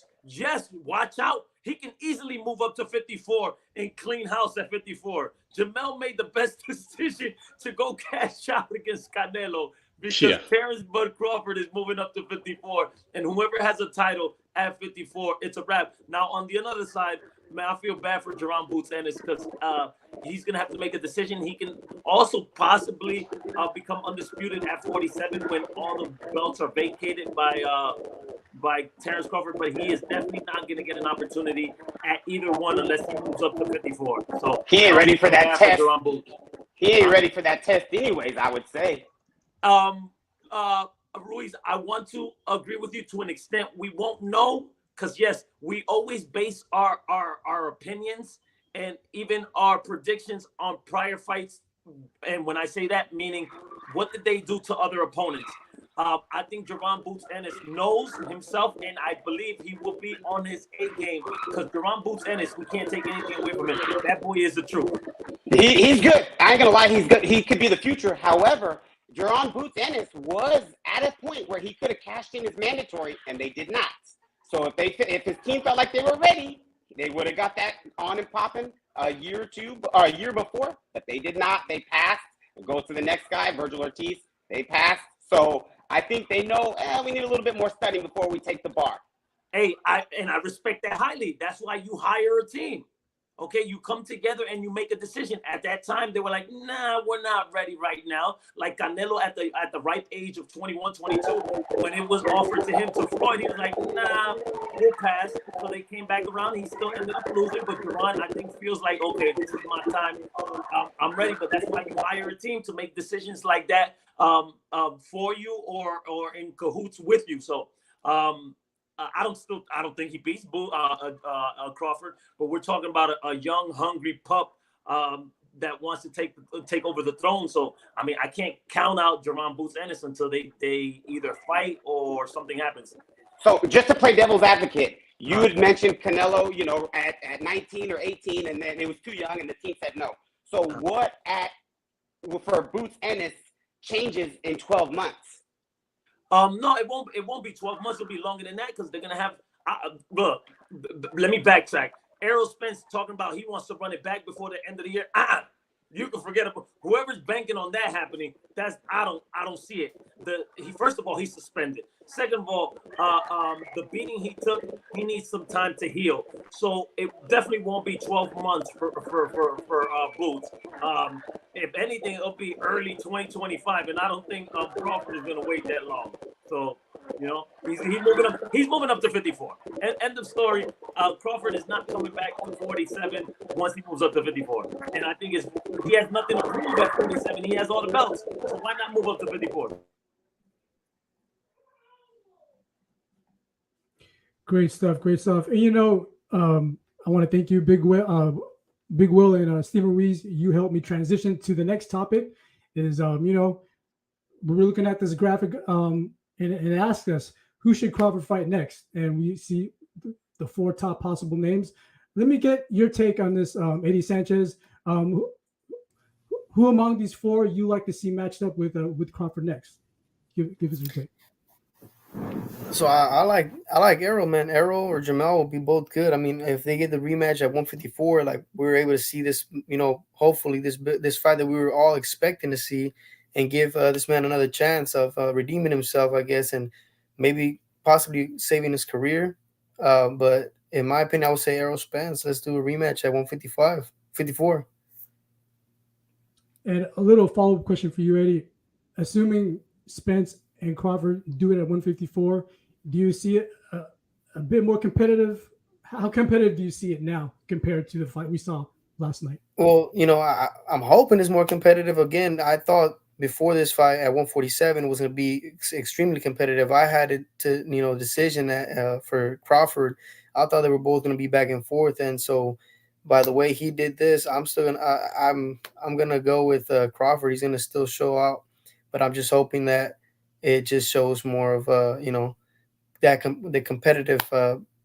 Watch out. He can easily move up to 54 and clean house at 54. Jamel made the best decision to go cash out against Canelo because Terence Bud Crawford is moving up to 54, and whoever has a title at 54, it's a wrap. Now, on the other side, man, I feel bad for Jerron Boots Ennis because he's going to have to make a decision. He can also possibly become undisputed at 47 when all the belts are vacated by Terence Crawford, but he is definitely not going to get an opportunity at either one unless he moves up to 54. So he ain't ready for that test. He ain't ready for that test anyways, I would say. Ruiz, I want to agree with you to an extent. We won't know because, yes, we always base our opinions and even our predictions on prior fights. And when I say that, meaning what did they do to other opponents? I think Jerron Boots Ennis knows himself, and I believe he will be on his A game because Jerron Boots Ennis, we can't take anything away from him. That boy is the truth. He's good. I ain't gonna lie, he's good. He could be the future. However, Jerron Boots Ennis was at a point where he could have cashed in his mandatory, and they did not. So if his team felt like they were ready, they would have got that on and popping a year or two or a year before, but they did not. They passed. It goes to the next guy, Virgil Ortiz. They passed. So I think they know we need a little bit more studying before we take the bar. Hey, I respect that highly. That's why you hire a team. Okay, you come together and you make a decision. At that time, they were like, nah, we're not ready right now. Like Canelo at the ripe age of 21, 22, when it was offered to him to Floyd, he was like, nah, we'll pass. So they came back around. He still ended up losing. But Jerron, I think, feels like, okay, this is my time. I'm ready. But that's why you hire a team to make decisions like that for you or in cahoots with you. So I don't think he beats Crawford, but we're talking about a young, hungry pup that wants to take over the throne. So I mean, I can't count out Jerron Boots Ennis until they either fight or something happens. So just to play devil's advocate, you had mentioned Canelo, at 19 or 18, and then it was too young, and the team said no. So what for Boots Ennis changes in 12 months? No, it won't be 12 months. It'll be longer than that because they're gonna have. Look, let me backtrack. Errol Spence talking about he wants to run it back before the end of the year. you can forget about whoever's banking on that happening. I don't see it. First of all, he's suspended. Second of all, the beating he took, he needs some time to heal. So it definitely won't be 12 months for Boots. If anything, it'll be early 2025, and I don't think Crawford is going to wait that long. So, you know, he's moving up to 54. And end of story. Crawford is not coming back to 47 once he moves up to 54. And I think he has nothing to prove at 47. He has all the belts. So why not move up to 54? Great stuff. Great stuff. And, you know, I want to thank you, Big Will and Stephen Ruiz. You helped me transition to the next topic is, you know, we're looking at this graphic and it asked us, who should Crawford fight next? And we see the 4 top possible names. Let me get your take on this, Eddie Sanchez. Who among these 4 you like to see matched up with Crawford next? Give us your take. So I like Errol, man. Errol or Jamal will be both good. I mean, if they get the rematch at 154, like we were able to see this, you know, hopefully this fight that we were all expecting to see, and give this man another chance of redeeming himself, I guess, and maybe possibly saving his career. But in my opinion, I would say Errol Spence. Let's do a rematch at 54. And a little follow-up question for you, Eddie. Assuming Spence and Crawford do it at 154, do you see it a bit more competitive? How competitive do you see it now compared to the fight we saw last night? Well, you know, I'm hoping it's more competitive. Again, I thought before this fight at 147 was going to be extremely competitive. I had it to, you know, decision for Crawford. I thought they were both going to be back and forth. And so by the way he did this, I'm going to go with Crawford. He's going to still show out, but I'm just hoping that it just shows more of, you know, that the competitive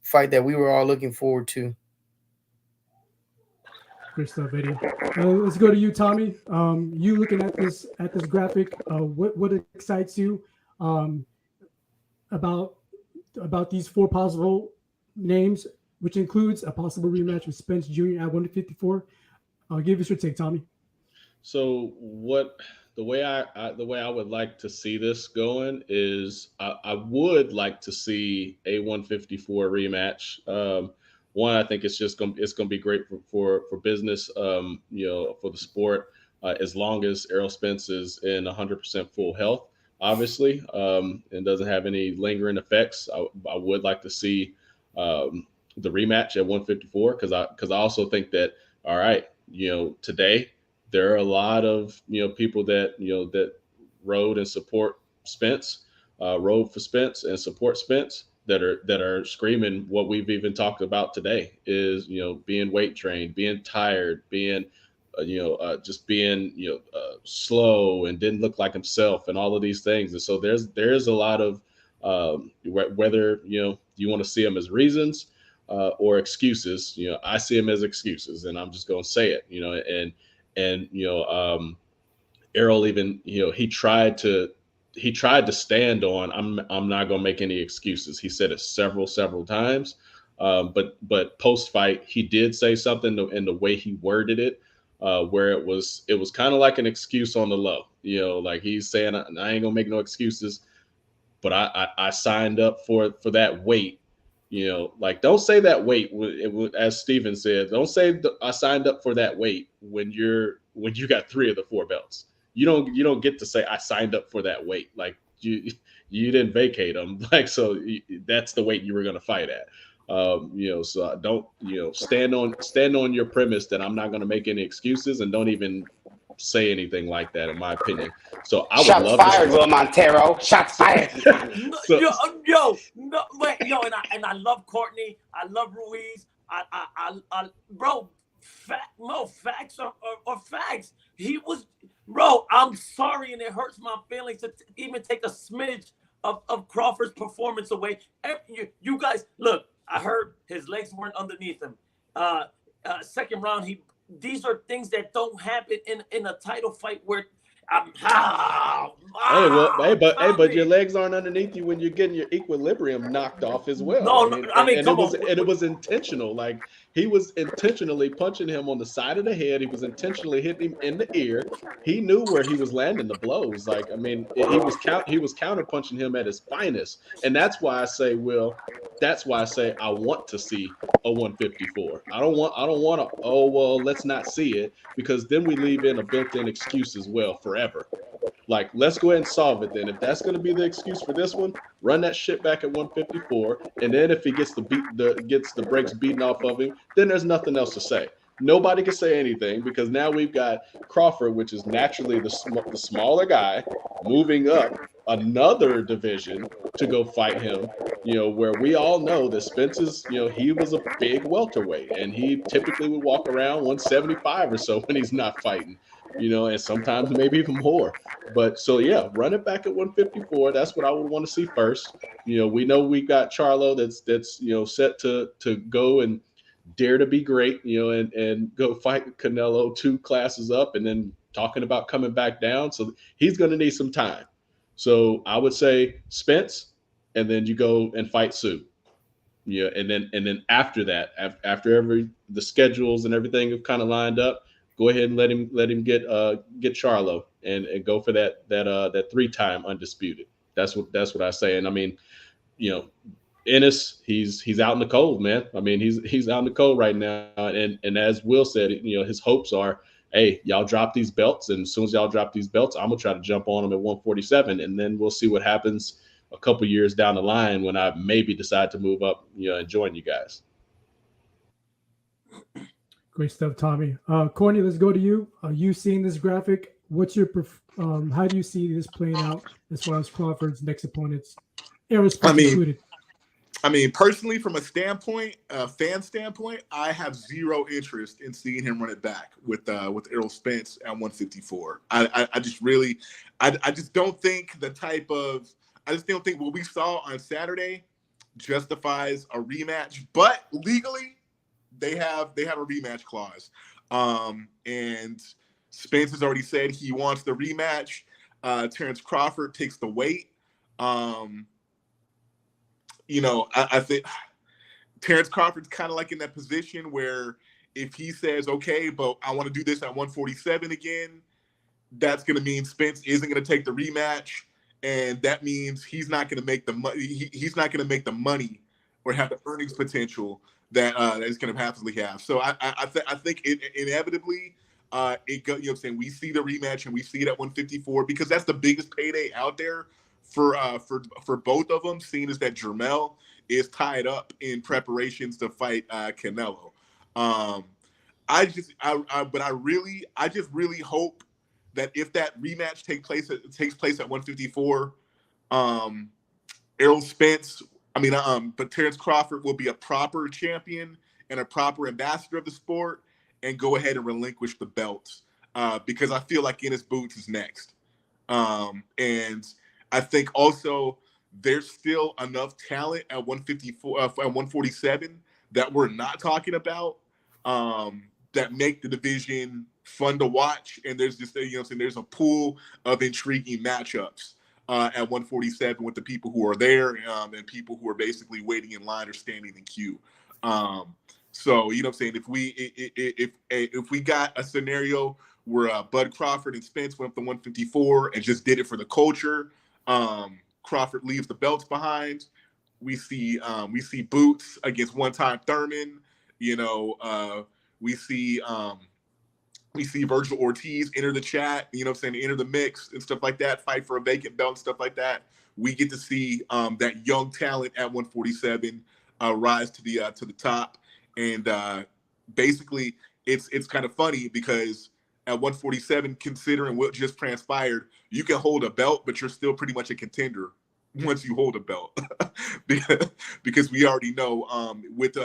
fight that we were all looking forward to. Great stuff, Eddie. Let's go to you, Tommy. You looking at this graphic, what excites you about these 4 possible names, which includes a possible rematch with Spence Jr. at 154? Give us your take, Tommy. So the way I would like to see this going is I would like to see a 154 rematch. One, I think it's going to be great for business, you know, for the sport, as long as Errol Spence is in 100% full health, obviously, and doesn't have any lingering effects. I would like to see the rematch at 154 because I also think that, all right, you know, today there are a lot of, you know, people that, you know, that rode and support Spence, rode for Spence and support Spence, that are screaming what we've even talked about today is, you know, being weight trained, being tired, being, just being, slow and didn't look like himself and all of these things. And so there's a lot of whether, you know, you want to see them as reasons or excuses. You know, I see them as excuses, and I'm just going to say it, you know, and Errol even, you know, he tried to stand on, I'm not going to make any excuses. He said it several times. But post fight, he did say something in the way he worded it, where it was kind of like an excuse on the low, you know, like he's saying, I ain't gonna make no excuses, but I signed up for that weight, you know, like don't say that weight. As Steven said, don't say I signed up for that weight when you got 3 of the 4 belts. You don't get to say I signed up for that weight. Like you didn't vacate them. Like, so that's the weight you were going to fight at. So don't, stand on your premise that I'm not going to make any excuses, and don't even say anything like that, in my opinion. So I would love fired, Will Montero. Shots fired. And I love Courtney. I love Ruiz. Bro, facts are facts. He was, bro, I'm sorry, and it hurts my feelings to even take a smidge of Crawford's performance away. You guys, look, I heard his legs weren't underneath him. Second round, these are things that don't happen in a title fight where, But your legs aren't underneath you when you're getting your equilibrium knocked off as well. No, come on. It was intentional. Like, he was intentionally punching him on the side of the head. He was intentionally hitting him in the ear. He knew where he was landing the blows. Like, I mean, he was counter punching him at his finest, and that's why I say, Will. That's why I say I want to see a 154. I don't want to. Oh well, let's not see it, because then we leave in a built-in excuse as well forever. Like, let's go ahead and solve it then. If that's going to be the excuse for this one, run that shit back at 154, and then if he gets the brakes beaten off of him, then there's nothing else to say. Nobody can say anything, because now we've got Crawford, which is naturally the smaller guy, moving up another division to go fight him, where we all know that Spence is, he was a big welterweight, and he typically would walk around 175 or so when he's not fighting, and sometimes maybe even more. But so, yeah, run it back at 154. That's what I would want to see first. We know we got Charlo that's set to go and dare to be great, and go fight Canelo 2 classes up, and then talking about coming back down. So he's going to need some time. So I would say Spence, and then you go and fight Sue. And then after that, after the schedules and everything have kind of lined up, go ahead and let him get Charlo and go for that 3-time undisputed. That's what I say. And I mean, Ennis, he's out in the cold, man. I mean, he's out in the cold right now. And as Will said, his hopes are, hey, y'all drop these belts, and as soon as y'all drop these belts, I'm gonna try to jump on them at 147, and then we'll see what happens a couple years down the line when I maybe decide to move up, and join you guys. Great stuff, Tommy. Courtney, let's go to you. You seeing this graphic? What's your how do you see this playing out as far as Crawford's next opponents? Errol Spence included. I mean, personally, from a fan standpoint, I have zero interest in seeing him run it back with Errol Spence at 154. I just don't think what we saw on Saturday justifies a rematch. But legally, they have a rematch clause, and Spence has already said he wants the rematch. Terence Crawford takes the weight. I think Terence Crawford's kind of like in that position where if he says, okay, but I want to do this at 147 again, that's going to mean Spence isn't going to take the rematch. And that means he's not going to make the money. He's not going to make the money or have the earnings potential that he's going to happily have. So I think it inevitably, we see the rematch and we see it at 154 because that's the biggest payday out there for both of them, seeing as that Jermell is tied up in preparations to fight Canelo. I just really hope that if that rematch takes place at 154, Errol Spence, but Terence Crawford will be a proper champion and a proper ambassador of the sport and go ahead and relinquish the belts because I feel like Ennis Boots is next. And I think also there's still enough talent at 154, at 147 that we're not talking about that make the division fun to watch. And there's just, there's a pool of intriguing matchups at 147 with the people who are there and people who are basically waiting in line or standing in queue. So, if we got a scenario where Bud Crawford and Spence went up to 154 and just did it for the culture, Crawford leaves the belts behind. We see Boots against one-time Thurman. We see Virgil Ortiz enter the chat. Enter the mix and stuff like that. Fight for a vacant belt and stuff like that. We get to see that young talent at 147 rise to the top. And basically, it's kind of funny because at 147, considering what just transpired, you can hold a belt, but you're still pretty much a contender once you hold a belt, because we already know with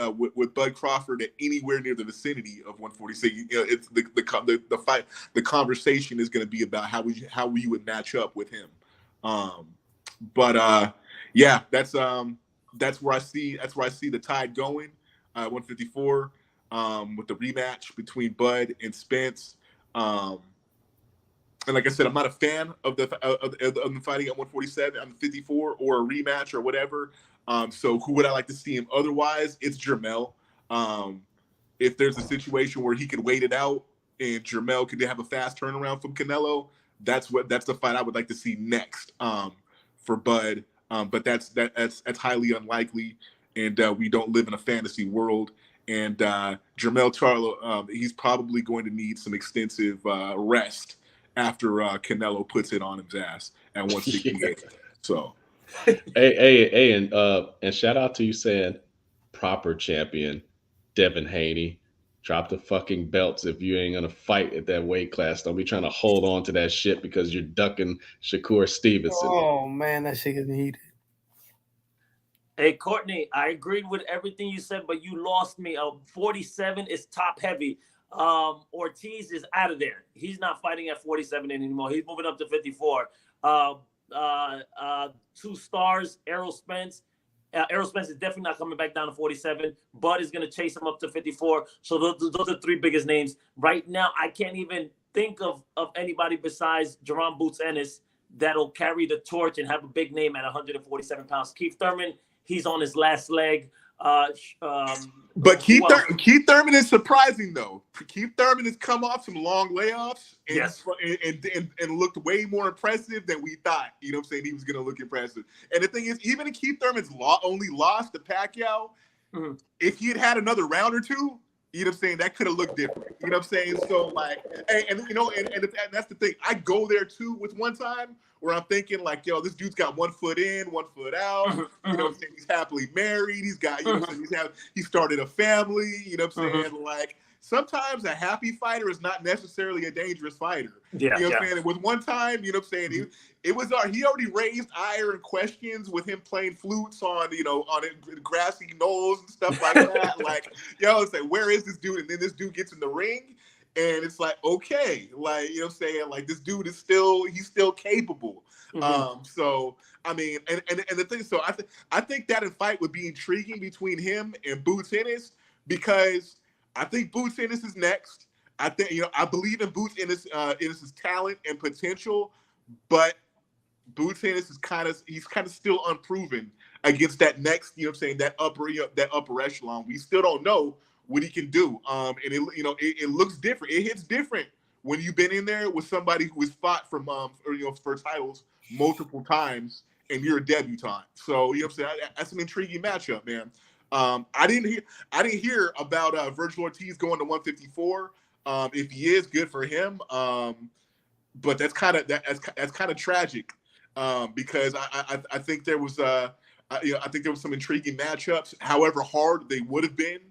Bud Crawford at anywhere near the vicinity of 146, it's the fight. The conversation is going to be about how we would match up with him. Yeah, that's where I see the tide going. 154 with the rematch between Bud and Spence. And like I said, I'm not a fan of the fighting at 147. I'm 54 or a rematch or whatever. So who would I like to see him? Otherwise, it's Jermell. If there's a situation where he could wait it out and Jermell could have a fast turnaround from Canelo, that's the fight I would like to see next for Bud. But that's highly unlikely, and we don't live in a fantasy world. And Jermell Charlo, he's probably going to need some extensive rest after Canelo puts it on his ass at 168. Yeah. So, hey, and shout out to you saying proper champion Devin Haney. Drop the fucking belts if you ain't gonna fight at that weight class. Don't be trying to hold on to that shit because you're ducking Shakur Stevenson. Oh man, that shit is heated. Hey, Courtney, I agreed with everything you said, but you lost me. 47 is top heavy. Ortiz is out of there. He's not fighting at 47 anymore. He's moving up to 54. 2 stars, Errol Spence. Errol Spence is definitely not coming back down to 47. Bud is going to chase him up to 54. So those are 3 biggest names. Right now, I can't even think of anybody besides Jerome Boots Ennis that'll carry the torch and have a big name at 147 pounds. Keith Thurman, he's on his last leg. But Keith Thurman is surprising though. Keith Thurman has come off some long layoffs and, yes, and looked way more impressive than we thought. You know what I'm saying? He was going to look impressive. And the thing is, even if Keith Thurman's only lost to Pacquiao, if he had another round or two, you know what I'm saying, that could have looked different. You know what I'm saying? So like, and you know, and that's the thing. I go there too with one time where I'm thinking like, yo, this dude's got 1 foot in, 1 foot out. You know what I'm saying? He's happily married. He's got, you know what I'm saying, he started a family. You know what I'm saying? Like, sometimes a happy fighter is not necessarily a dangerous fighter. Yeah, you know what I'm saying? And with one time, you know what I'm saying, he already raised ire and questions with him playing flutes on, you know, on grassy knolls and stuff like that. Like, yo, it's like, where is this dude? And then this dude gets in the ring and it's like, okay, like, you know what I'm saying? Like, this dude is still capable. So, I mean, and the thing, so I think that fight would be intriguing between him and Boots Ennis, because I think Boots Ennis is next. I think, you know, I believe in Boots Ennis's talent and potential, but Boots Ennis is kind of still unproven against that next, you know what I'm saying, that upper echelon. We still don't know what he can do. And it looks different. It hits different when you've been in there with somebody who has fought for titles multiple times and you're a debutant. So, you know what I'm saying, that's an intriguing matchup, man. I didn't hear about Virgil Ortiz going to 154. If he is, good for him. But that's kind of tragic, because I think there was I think there was some intriguing matchups. However hard they would have been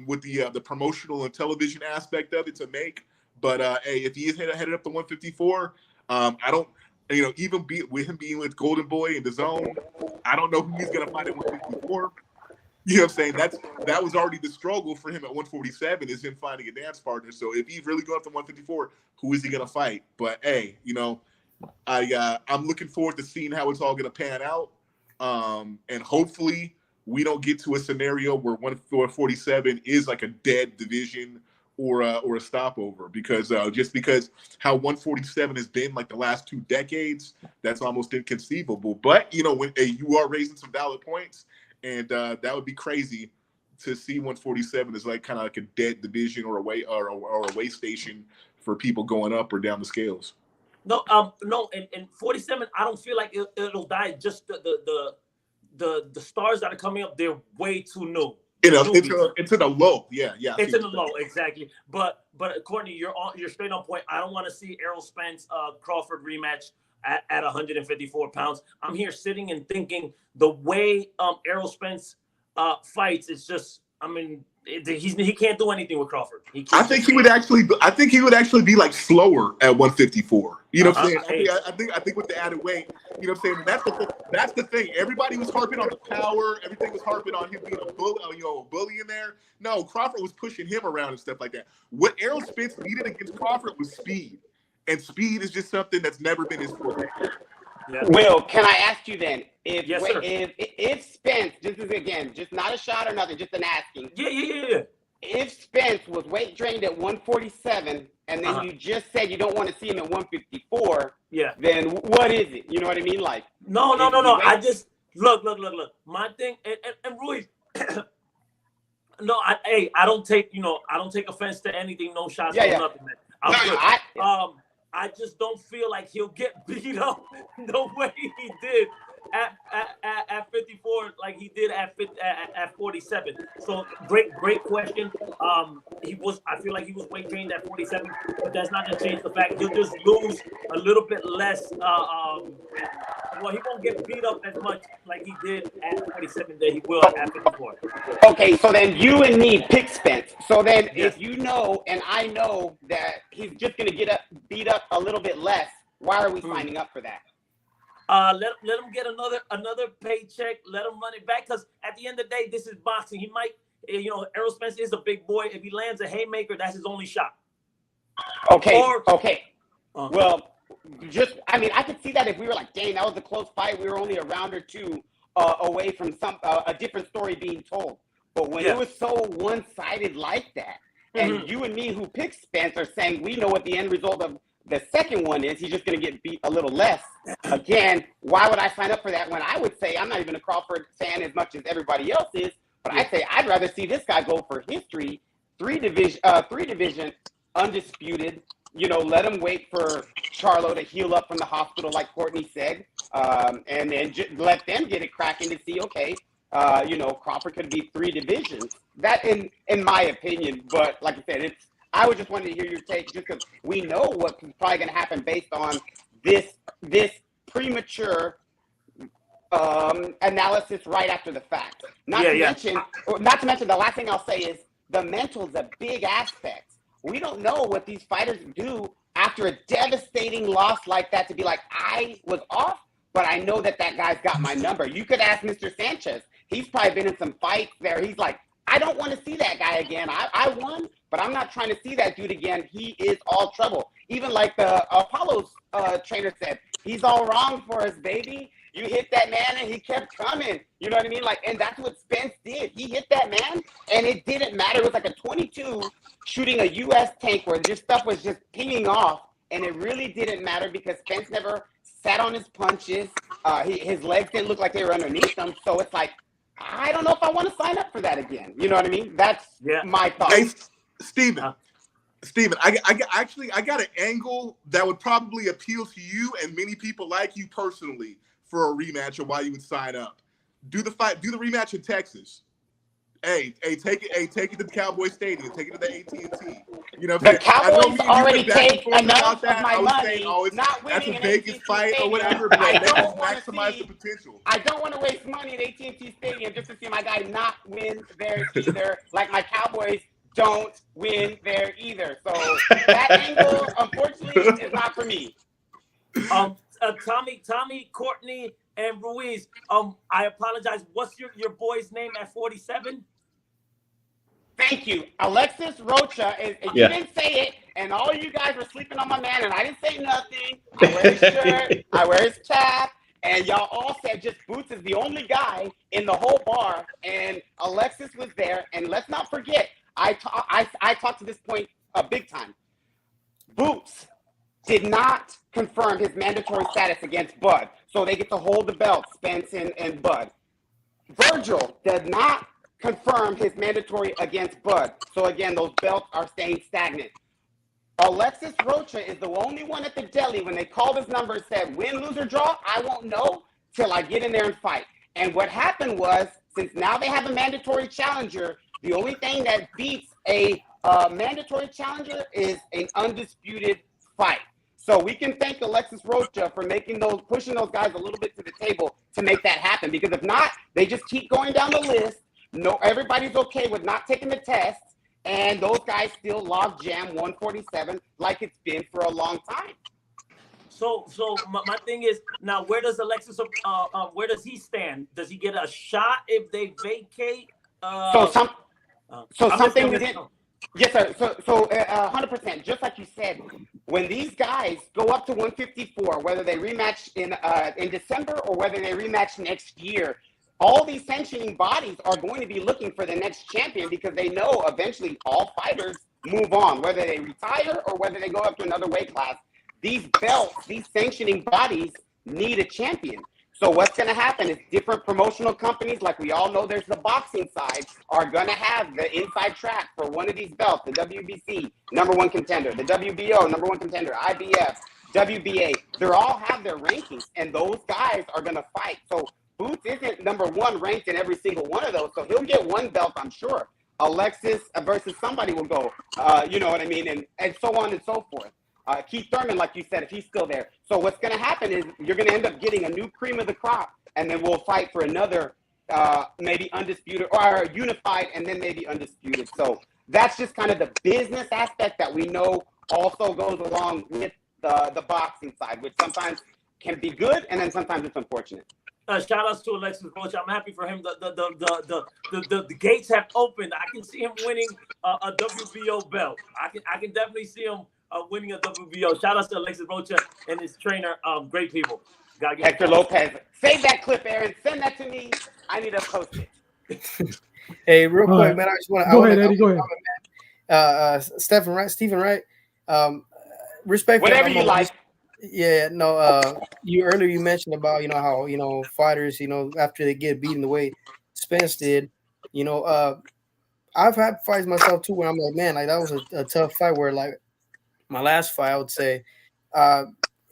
with the promotional and television aspect of it to make. But hey, if he is headed up to 154, I don't. You know, even with him being with Golden Boy in the zone, I don't know who he's gonna fight at 154. You know what I'm saying? That was already the struggle for him at 147, is him finding a dance partner. So if he's really going up to 154, who is he going to fight? But hey, you know, I'm looking forward to seeing how it's all going to pan out. And hopefully we don't get to a scenario where 147 is like a dead division or a stopover, because just because how 147 has been like the last 2 decades, that's almost inconceivable. But you know, when you are raising some valid points. And that would be crazy to see 147 as like kind of like a dead division or a way station for people going up or down the scales. No, and 47, I don't feel like it'll die. Just the stars that are coming up, they're way too new. It's in a low, yeah. It's in the low, exactly. But Courtney, you're straight on point. I don't want to see Errol Spence Crawford rematch at 154 pounds. I'm here sitting and thinking the way Errol Spence fights, it's just, I mean, he can't do anything with Crawford. I think he would actually be like slower at 154. You know what I'm saying? I think with the added weight, you know what I'm saying? That's the thing. Everybody was harping on the power. Everything was harping on him being a bully in there. No, Crawford was pushing him around and stuff like that. What Errol Spence needed against Crawford was speed. And speed is just something that's never been his forte. Yeah. Will, can I ask you then, if Spence, this is again, just not a shot or nothing, just an asking. Yeah. If Spence was weight drained at 147, and then you just said you don't want to see him at 154, then what is it? You know what I mean? Like, no. I just look. My thing, and Ruiz, no, I don't take offense to anything. No shots, no nothing, man. I just don't feel like he'll get beat up the way he did at 54, like he did at 47. So great question. I feel like he was weight trained at 47, but that's not gonna change the fact he'll just lose a little bit less. Well, he won't get beat up as much like he did at 47 that he will at 54. Okay, so then you and me pick Spence. So then if you know and I know that he's just gonna get beat up a little bit less, why are we signing up for that? Let him get another paycheck. Let him run it back, because at the end of the day, this is boxing. He might, Errol Spence is a big boy. If he lands a haymaker, that's his only shot. Okay. Well, I could see that if we were like, dang, that was a close fight. We were only a round or two away from a different story being told. But when it was so one-sided like that, and you and me who picked Spence are saying we know what the end result of the second one is, he's just going to get beat a little less. Again, why would I sign up for that when I would say I'm not even a Crawford fan as much as everybody else is, but I say I'd rather see this guy go for history, three division, undisputed. Let him wait for Charlo to heal up from the hospital, like Courtney said, and then let them get it cracking to see, okay, Crawford could be 3 divisions. That, in my opinion, but like I said, I would just wanted to hear your take, just because we know what's probably going to happen based on this premature analysis right after the fact. Not to mention, the last thing I'll say is the mental's a big aspect. We don't know what these fighters do after a devastating loss like that, to be like, I was off, but I know that guy's got my number. You could ask Mr. Sanchez. He's probably been in some fights there. He's like, I don't want to see that guy again. I won, but I'm not trying to see that dude again. He is all trouble. Even like the Apollo's trainer said, he's all wrong for us, baby. You hit that man and he kept coming. You know what I mean? Like, and that's what Spence did. He hit that man and it didn't matter. It was like a 22 shooting a U.S. tank where this stuff was just pinging off, and it really didn't matter because Spence never sat on his punches. His legs didn't look like they were underneath him. So it's like, I don't know if I want to sign up for that again. You know what I mean? That's my thought. Hey, Steven, I got an angle that would probably appeal to you and many people like you personally for a rematch, or why you would sign up. Do the rematch in Texas. Hey, take it to the Cowboy Stadium. Take it to the AT&T. You know, the Cowboys already take enough of my money. Saying, not winning that's a Vegas fight or whatever, but I they just don't want to maximize the potential. I don't want to waste money at AT&T Stadium just to see my guy not win there either. Like my Cowboys don't win there either. So that angle, unfortunately, is not for me. Tommy, Courtney, and Ruiz. I apologize. What's your boy's name at 47? Thank you. Alexis Rocha. You didn't say it, and all you guys were sleeping on my man, and I didn't say nothing. I wear his shirt. I wear his cap. And y'all all said just Boots is the only guy in the whole bar, and Alexis was there. And let's not forget, I talked to this point big time. Boots did not confirm his mandatory status against Bud, so they get to hold the belt, Spence and Bud. Virgil did not confirm his mandatory against Bud, so again, those belts are staying stagnant. Alexis Rocha is the only one at the deli when they called his number and said, win, lose, or draw, I won't know till I get in there and fight. And what happened was, since now they have a mandatory challenger, the only thing that beats a mandatory challenger is an undisputed fight. So we can thank Alexis Rocha for pushing those guys a little bit to the table to make that happen. Because if not, they just keep going down the list. No, everybody's okay with not taking the test, and those guys still log jam 147 like it's been for a long time. So my thing is, now where does Alexis where does he stand? Does he get a shot if they vacate? Something we didn't. Yes, sir. So 100%. Just like you said, when these guys go up to 154, whether they rematch in December or whether they rematch next year, all these sanctioning bodies are going to be looking for the next champion because they know eventually all fighters move on, whether they retire or whether they go up to another weight class. These belts, these sanctioning bodies need a champion. So what's going to happen is different promotional companies, like we all know there's the boxing side, are going to have the inside track for one of these belts, the WBC, #1 contender, the WBO, #1 contender, IBF, WBA. They all have their rankings, and those guys are going to fight. So Boots isn't #1 ranked in every single one of those, so he'll get one belt, I'm sure. Alexis versus somebody will go, you know what I mean, and so on and so forth. Keith Thurman, like you said, if he's still there. So what's going to happen is you're going to end up getting a new cream of the crop, and then we'll fight for another maybe undisputed or unified, and then maybe undisputed. So that's just kind of the business aspect that we know also goes along with the boxing side, which sometimes can be good, and then sometimes it's unfortunate. Shout outs to Alexis Rocha. I'm happy for him. The gates have opened. I can see him winning a WBO belt. I can definitely see him winning a WBO. Shout outs to Alexis Rocha and his trainer. Great people. Hector Lopez. Save that clip, Aaron. Send that to me. I need to post it. Hey, real quick, man. I just want to go ahead, Eddie. Go ahead. Stephen Wright. Respect. Whatever you like. Yeah, no. You earlier mentioned about how fighters after they get beaten the way Spence did. I've had fights myself too where I'm like, man, like that was a tough fight. Where like my last fight, I would say,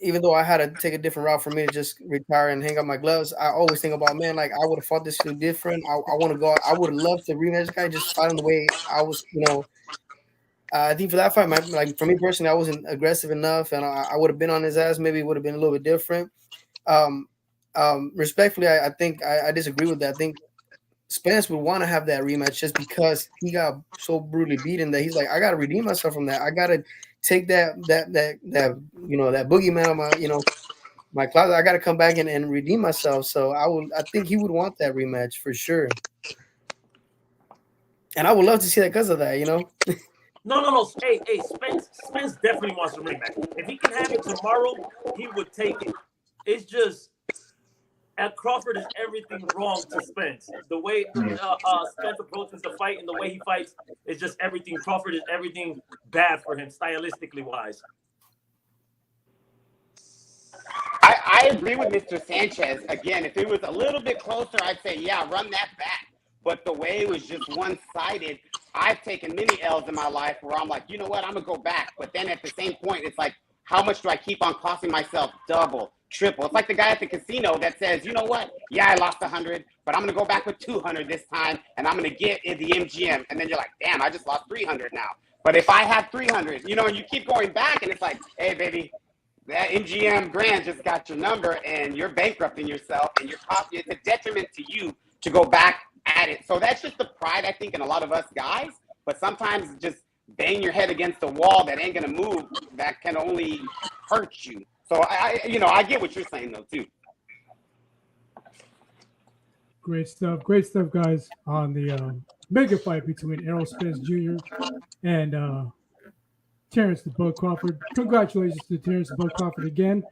even though I had to take a different route for me to just retire and hang up my gloves, I always think about, man, like I would have fought this thing different. I want to go. I would have loved to rematch the guy, just fight him the way I was. I think for that fight, like for me personally, I wasn't aggressive enough, and I would have been on his ass. Maybe it would have been a little bit different. Respectfully, I think I disagree with that. I think Spence would want to have that rematch just because he got so brutally beaten that he's like, I got to redeem myself from that. I got to take that boogeyman on my closet. I got to come back and redeem myself. So I think he would want that rematch for sure. And I would love to see that because of that, No. Hey, Spence definitely wants a rematch. If he can have it tomorrow, he would take it. It's just Crawford is everything wrong to Spence. The way Spence approaches the fight and the way he fights is just everything. Crawford is everything bad for him, stylistically wise. I agree with Mr. Sanchez. Again, if it was a little bit closer, I'd say, yeah, run that back. But the way it was just one-sided, I've taken many L's in my life where I'm like, you know what, I'm going to go back. But then at the same point, it's like, how much do I keep on costing myself double, triple? It's like the guy at the casino that says, you know what, yeah, I lost 100, but I'm going to go back with 200 this time, and I'm going to get in the MGM. And then you're like, damn, I just lost 300 now. But if I have 300, and you keep going back, and it's like, hey, baby, that MGM grand just got your number, and you're bankrupting yourself, and it's a detriment to you to go back at it. So that's just the pride, I think, in a lot of us guys. But sometimes just bang your head against a wall that ain't gonna move, that can only hurt you. So I get what you're saying though too. Great stuff, guys. On the mega fight between Errol Spence Jr. and Terence the Bug Crawford. Congratulations to Terence the Bug Crawford again,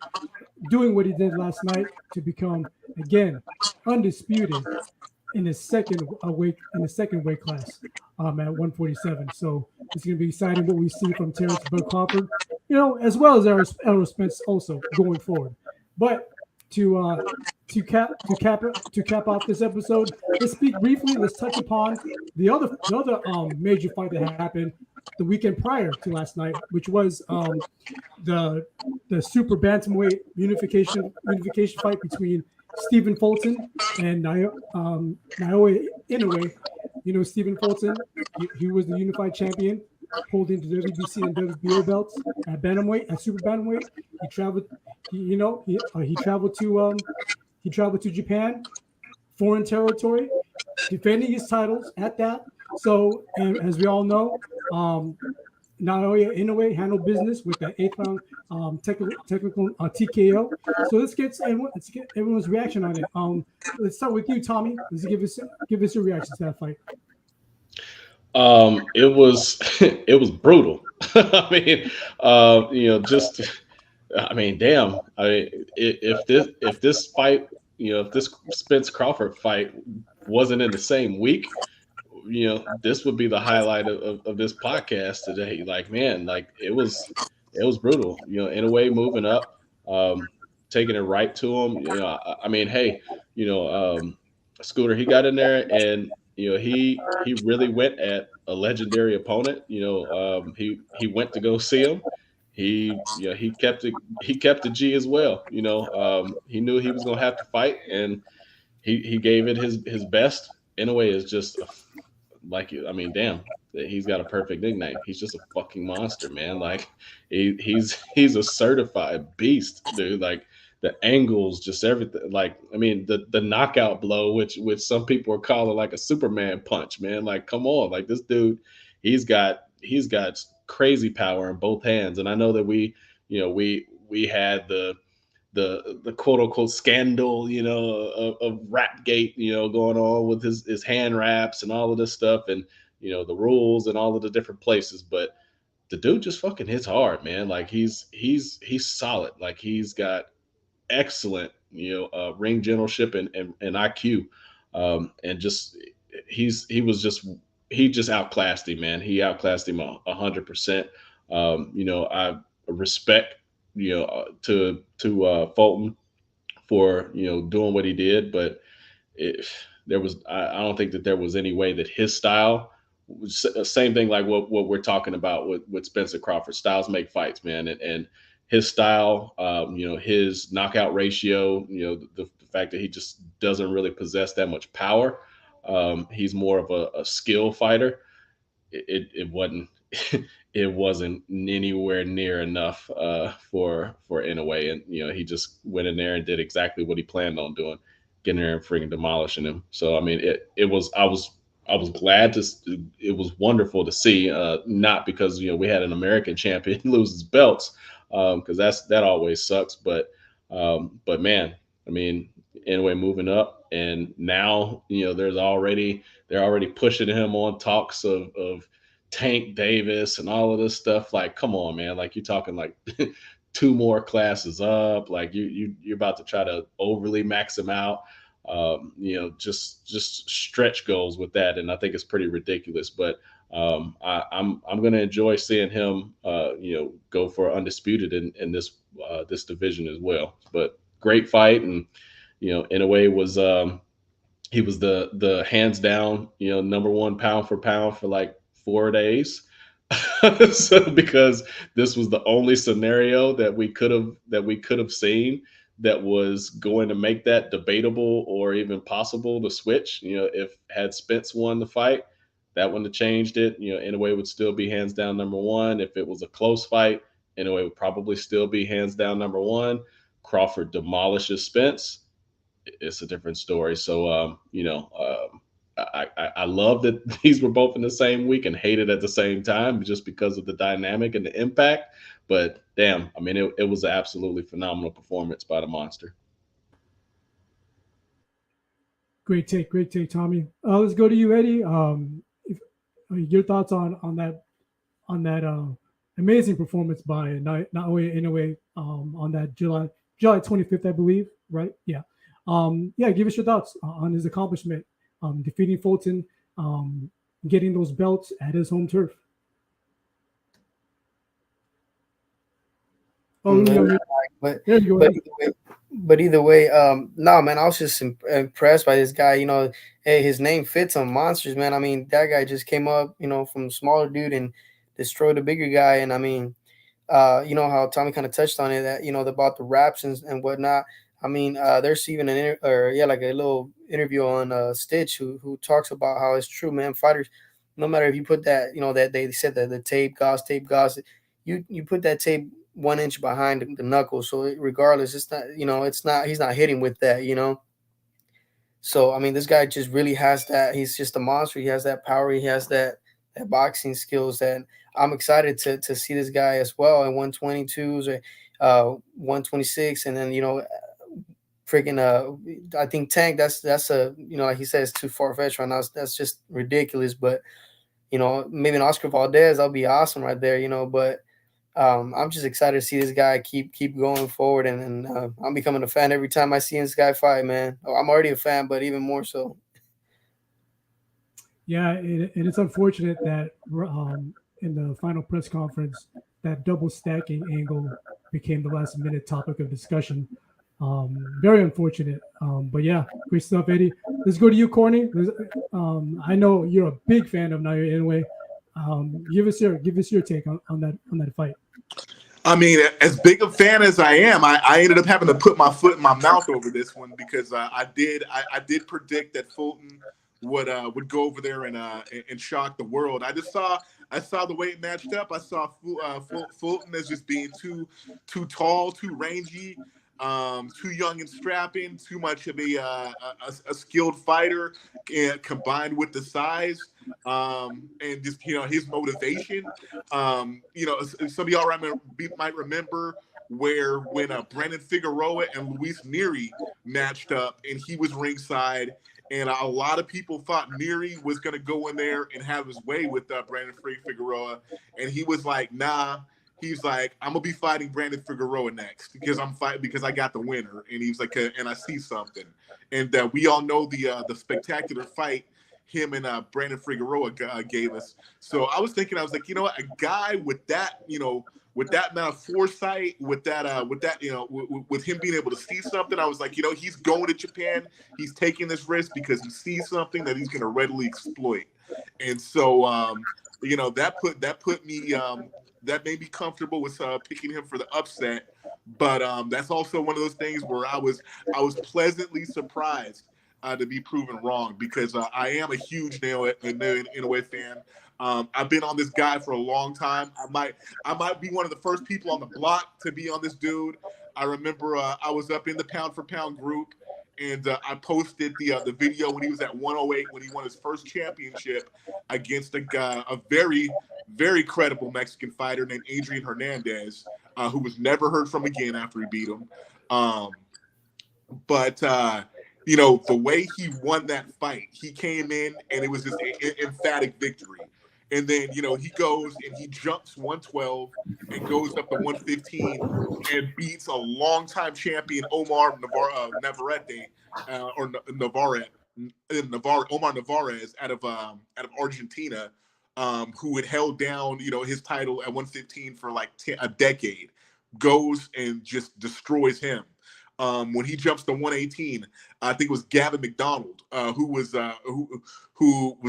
doing what he did last night to become again undisputed in the second weight class at 147. So it's going to be exciting what we see from Terence Bud Crawford, as well as Errol Spence also going forward. But to cap off this episode, let's speak briefly. Let's touch upon the other major fight that happened the weekend prior to last night, which was the super bantamweight unification fight between Stephen Fulton and Naoya Inoue. Stephen Fulton, he was the unified champion, holding the WBC and WBO belts at bantamweight, at super bantamweight. He traveled, he traveled to Japan, foreign territory, defending his titles at that. So, and as we all know, Naoya Inoue handled business with the 8th round technical TKO. So let's get everyone's reaction on it. Let's start with you, Tommy. Let's give us your reaction to that fight. It was brutal. I mean, damn. I mean, if this fight if this Spence Crawford fight wasn't in the same week, this would be the highlight of this podcast today. Like, man, like it was brutal. Inoue moving up, taking it right to him. I mean, hey, Scooter, he got in there and he really went at a legendary opponent. He went to go see him. He kept it, he kept the G as well. He knew he was gonna have to fight, and he gave it his best. Inoue is just I mean, damn, he's got a perfect nickname. He's just a fucking monster, man. Like he's a certified beast, dude. Like the angles, just everything. Like, I mean, the knockout blow, which some people are calling like a Superman punch, man. Like, come on, like this dude, he's got crazy power in both hands. And I know that we had the quote unquote scandal, of Rapgate, going on with his hand wraps and all of this stuff, and the rules and all of the different places. But the dude just fucking hits hard, man. Like he's solid. Like he's got excellent, ring generalship and IQ, and just he just outclassed him, man. He outclassed him 100%. I respect to Fulton for doing what he did, but I don't think that there was any way that his style was same thing like what we're talking about with Spencer Crawford. Styles make fights, man, and his style, his knockout ratio, the fact that he just doesn't really possess that much power. He's more of a skill fighter. It wasn't it wasn't anywhere near enough for Inoue, and he just went in there and did exactly what he planned on doing, getting there and freaking demolishing him. So I mean, I was glad to. It was wonderful to see, not because we had an American champion lose his belts, because that always sucks. But man, I mean, Inoue moving up, and now they're already pushing him on talks of Tank Davis and all of this stuff. Like, come on, man! Like you're talking like 2 more classes up. Like you're about to try to overly max him out. Just stretch goals with that, and I think it's pretty ridiculous. But I'm going to enjoy seeing him, go for undisputed in this division as well. But great fight, and Inoue was he was the hands down number 1 pound for pound for like 4 days. So because this was the only scenario that we could have seen that was going to make that debatable or even possible to switch. If had Spence won the fight, that wouldn't have changed it. Inoue would still be hands down number 1. If it was a close fight, Inoue would probably still be hands down number 1. Crawford demolishes Spence. It's a different story. So, I love that these were both in the same week and hate it at the same time just because of the dynamic and the impact. But damn, I mean, it was an absolutely phenomenal performance by the monster. Great take, Tommy. Let's go to you, Eddie. Your thoughts on that amazing performance by Naoya Inoue on that July 25th, I believe, right? Yeah. Give us your thoughts on his accomplishment, defeating Fulton, getting those belts at his home turf. But either way, no, man, I was just impressed by this guy. Hey, his name fits on monsters, man. I mean, that guy just came up, from a smaller dude and destroyed a bigger guy. And I mean, how Tommy kind of touched on it, that about the raps and whatnot. I mean, there's even like a little interview on Stitch who talks about how it's true, man. Fighters, no matter if you put that, that they said that the tape gauze, you put that tape 1 inch behind the knuckle, so regardless, it's not, he's not hitting with that, So I mean, this guy just really has that. He's just a monster. He has that power. He has that boxing skills, that I'm excited to see this guy as well in 122s or 126, and then freaking I think Tank, that's a like he says, too far fetched right now. That's just ridiculous. But maybe an Oscar Valdez, that'll be awesome right there. But I'm just excited to see this guy keep going forward, and I'm becoming a fan every time I see this guy fight, man. Oh, I'm already a fan, but even more so. Yeah, and it's unfortunate that in the final press conference, that double stacking angle became the last minute topic of discussion. Very unfortunate. But yeah, great stuff, Eddie. Let's go to you, Corny. I know you're a big fan of Naoya Inoue. Give us your take on that fight. I mean, as big a fan as I am, I ended up having to put my foot in my mouth over this one because I did predict that Fulton would go over there and shock the world. I saw the way it matched up. I saw Fulton as just being too tall, too rangy, too young and strapping, too much of a skilled fighter, combined with the size. And just his motivation. Some of y'all might remember when Brandon Figueroa and Luis Nery matched up, and he was ringside, and a lot of people thought Nery was going to go in there and have his way with Brandon Figueroa, and he was like, nah. He's like, I'm gonna be fighting Brandon Figueroa next because I got the winner, and he's like, and I see something, and we all know the spectacular fight him and Brandon Figueroa gave us. So I was thinking, I was like, you know what, a guy with that, with that amount of foresight, with him being able to see something, I was like, he's going to Japan. He's taking this risk because he sees something that he's going to readily exploit. And so, that made me comfortable with picking him for the upset. But that's also one of those things where I was pleasantly surprised to be proven wrong because I am a huge Inoue fan. I've been on this guy for a long time. I might be one of the first people on the block to be on this dude. I remember I was up in the pound for pound group, and I posted the video when he was at 108 when he won his first championship against a very, very credible Mexican fighter named Adrian Hernandez, who was never heard from again after he beat him. But the way he won that fight, he came in and it was just an emphatic victory. And then, he goes and he jumps 112 and goes up to 115 and beats a longtime champion, Omar Navarrete, Omar Navarez out of Argentina, who had held down, his title at 115 for like a decade, goes and just destroys him. When he jumps to 118, I think it was Gavin McDonald, who was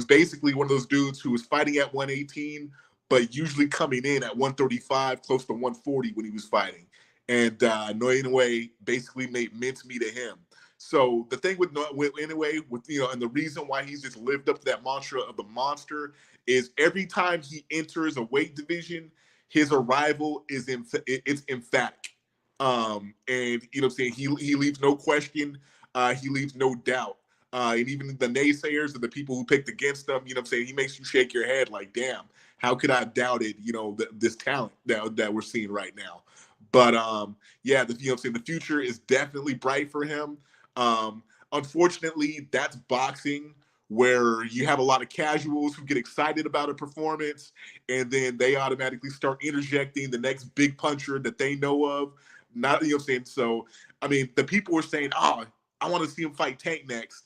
basically one of those dudes who was fighting at 118, but usually coming in at 135, close to 140 when he was fighting. And Naoya Inoue basically made mincemeat of him. So the thing with Inoue, and the reason why he's just lived up to that mantra of the monster is every time he enters a weight division, his arrival is it's emphatic. And what I'm saying, he leaves no question, he leaves no doubt. And even the naysayers and the people who picked against him, what I'm saying, he makes you shake your head like, damn, how could I have doubted, this talent that we're seeing right now? But yeah, what I'm saying, the future is definitely bright for him. Unfortunately, that's boxing, where you have a lot of casuals who get excited about a performance, and then they automatically start interjecting the next big puncher that they know of. Not, what I'm saying? So, I mean, the people were saying, oh, I want to see him fight Tank next.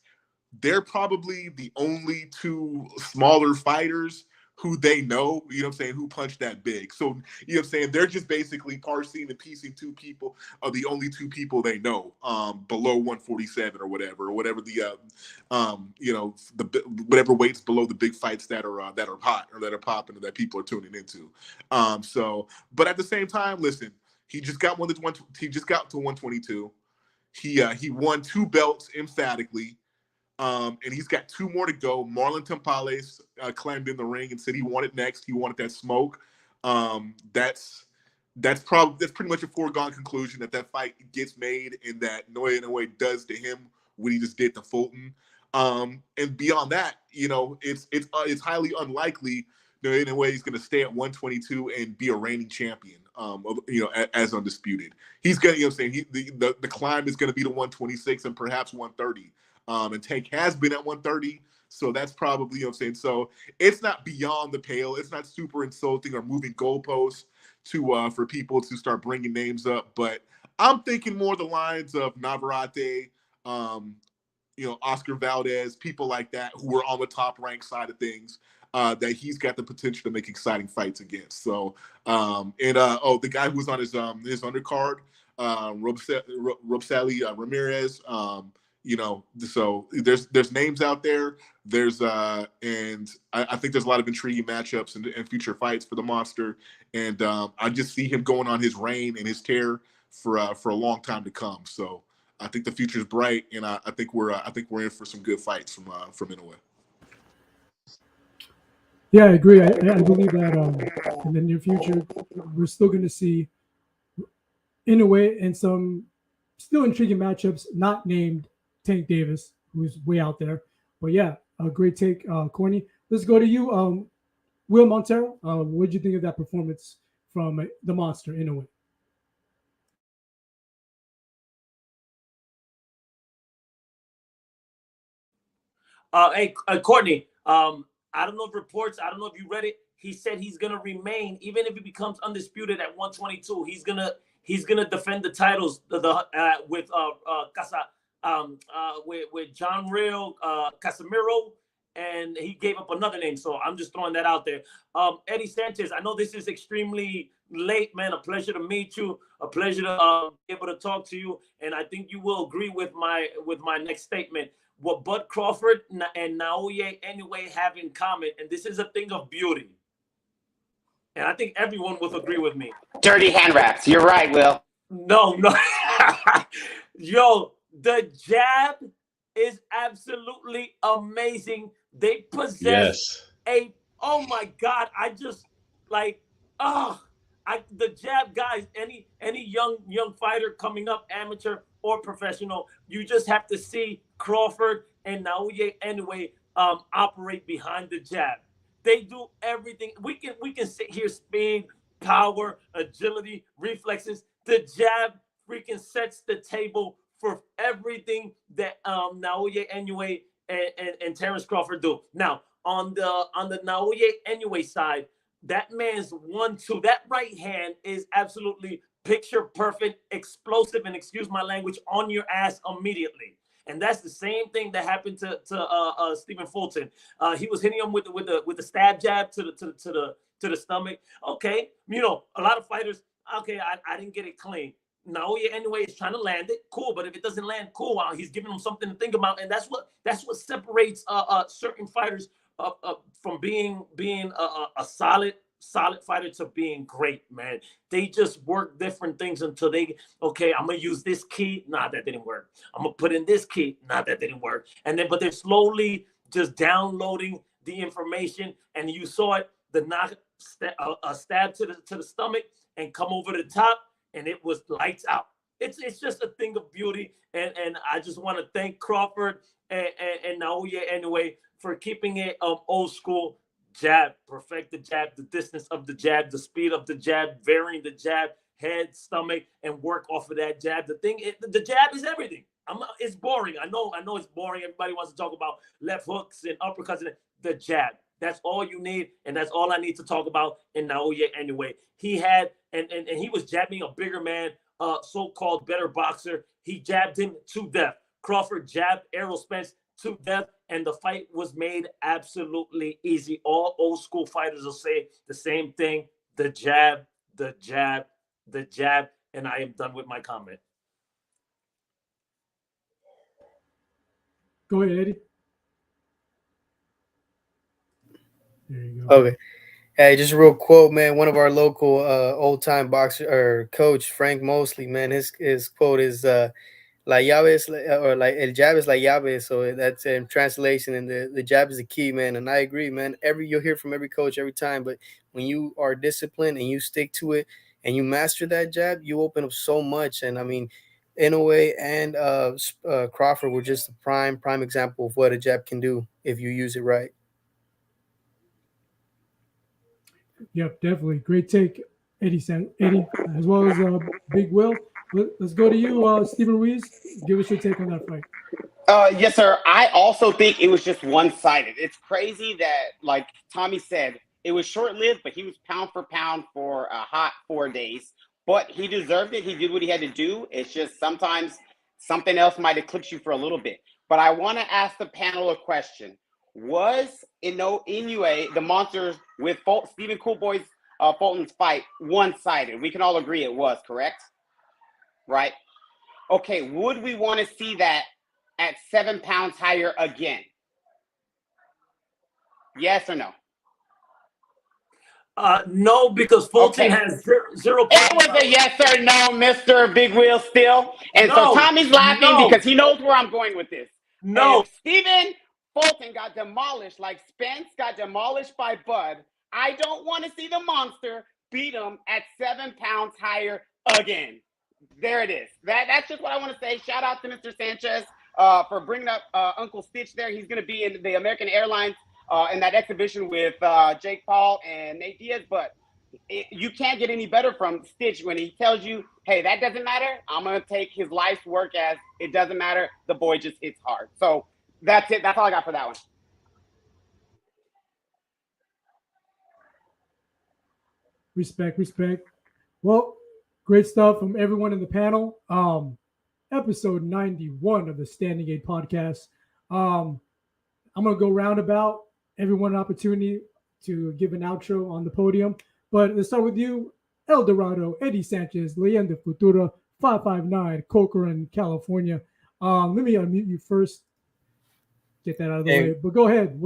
They're probably the only two smaller fighters who they know, what I'm saying, who punch that big. So, what I'm saying, they're just basically parsing and piecing two people are the only two people they know below 147 or whatever the whatever weights below the big fights that are hot or that are popping or that people are tuning into. But at the same time, listen, he just got to 122. He won 2 belts emphatically. And he's got 2 more to go. Marlon Tampales climbed in the ring and said he wanted next. He wanted that smoke. That's pretty much a foregone conclusion that fight gets made and that Naoya Inoue does to him what he just did to Fulton. And beyond that, it's highly unlikely Naoya Inoue is going to stay at 122 and be a reigning champion. As undisputed, he's going to, the climb is going to be to 126 and perhaps 130. And Tank has been at 130, so that's probably, so it's not beyond the pale. It's not super insulting or moving goalposts for people to start bringing names up. But I'm thinking more the lines of Navarrete, Oscar Valdez, people like that who are on the top ranked side of things, that he's got the potential to make exciting fights against. So, the guy who was on his undercard, Robsali Ramirez, so there's names out there. And I think there's a lot of intriguing matchups and future fights for the monster. And I just see him going on his reign and his tear for a long time to come. So I think the future is bright, and I think we're in for some good fights from Inoue. Yeah, I agree. I believe that in the near future, we're still going to see Inoue and some still intriguing matchups, not named Tank Davis, who's way out there. But yeah, a great take, Corny. Let's go to you, Will Montero. What did you think of that performance from the monster Inoue? Hey, Courtney, I don't know if reports, I don't know if you read it. He said he's gonna remain, even if he becomes undisputed at 122. He's gonna defend the titles with John Real, Casemiro, and he gave up another name. So I'm just throwing that out there. Eddie Sanchez, I know this is extremely late, man. A pleasure to meet you. A pleasure to be able to talk to you. And I think you will agree with my next statement. What Bud Crawford and Naoya Inoue have in common, and this is a thing of beauty. And I think everyone will agree with me. Dirty hand wraps. You're right, Will. No. Yo, the jab is absolutely amazing. They possess oh my God. I just the jab, guys, any young fighter coming up, amateur or professional, you just have to see Crawford and Naoya Inoue operate behind the jab. They do everything. We can sit here, speed, power, agility, reflexes. The jab freaking sets the table for everything that Naoya Inoue and Terence Crawford do. Now, on the Naoya Inoue side, that man's 1-2. That right hand is absolutely picture perfect, explosive, and excuse my language, on your ass immediately. And that's the same thing that happened to Stephen Fulton. He was hitting him with the stab jab to the stomach. Okay, a lot of fighters. Okay, I didn't get it clean. Naoya Inoue is trying to land it, cool. But if it doesn't land, cool. He's giving them something to think about, and that's what separates certain fighters from being a solid fighter to being great, man. They just work different things until I'm gonna use this key. Nah, that didn't work. I'm gonna put in this key. Nah, that didn't work. But they're slowly just downloading the information, and you saw it. A stab to the stomach and come over the top, and it was lights out. It's just a thing of beauty, and I just want to thank Crawford and Naoya Inoue for keeping it old school. Jab, perfect the jab, the distance of the jab, the speed of the jab, varying the jab, head, stomach, and work off of that jab. The jab is everything. It's boring. I know it's boring. Everybody wants to talk about left hooks and uppercuts. And the jab. That's all you need, and that's all I need to talk about in Naoya Inoue. He had, and he was jabbing a bigger man, so-called better boxer. He jabbed him to death. Crawford jabbed Errol Spence to death, and the fight was made absolutely easy. All old school fighters will say the same thing: the jab, the jab, the jab. And I am done with my comment. Go ahead, Eddie. There you go. Okay. Hey, just a real quote, man. One of our local old-time boxer or coach, Frank Mosley, man, his quote is La llave es, or like el jab is la llave. So that's in translation, and the jab is the key, man. And I agree, man. You'll hear from every coach every time, but when you are disciplined and you stick to it and you master that jab, you open up so much. And I mean, Inoue and Crawford were just a prime example of what a jab can do if you use it right. Yep, definitely. Great take, Eddie, as well as Big Will. Let's go to you, Stephen Ruiz. Give us your take on that fight. Yes, sir. I also think it was just one-sided. It's crazy that, like Tommy said, It was short-lived, but he was pound for pound for a hot 4 days. But he deserved it. He did what he had to do. It's just sometimes something else might eclipse you for a little bit. But I want to ask the panel a question. Was Inoue, the monster with Stephen Coolboy's Fulton's fight, one-sided? We can all agree it was, correct? Right? Okay, would we want to see that at 7 pounds higher again? Yes or no? No, because Fulton has zero. It was a yes or no, Mr. Big Wheel still. And No, so Tommy's laughing because he knows where I'm going with this. No. And if Stephen Fulton got demolished like Spence got demolished by Bud, I don't want to see the monster beat him at 7 pounds higher again. There it is. That's just what I want to say. Shout out to Mr. Sanchez for bringing up Uncle Stitch there. He's going to be in the American Airlines in that exhibition with Jake Paul and Nate Diaz. But you can't get any better from Stitch when he tells you, hey, that doesn't matter. I'm going to take his life's work as it doesn't matter. The boy just hits hard. So that's it. That's all I got for that one. Respect. Well, great stuff from everyone in the panel. Episode 91 of the Standing 8 podcast. I'm going to go roundabout, everyone an opportunity to give an outro on the podium. But let's start with you, El Dorado, Eddie Sanchez, Leyenda Futura, 559, Corcoran, California. Let me unmute you first. Get that out of the way. But go ahead.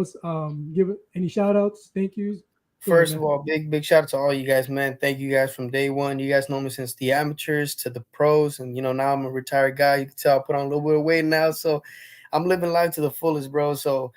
Give it any shout outs, thank yous. First of all, big shout out to all you guys, man. Thank you guys from day one. You guys know me since the amateurs to the pros. And, now I'm a retired guy. You can tell I put on a little bit of weight now. So I'm living life to the fullest, bro. So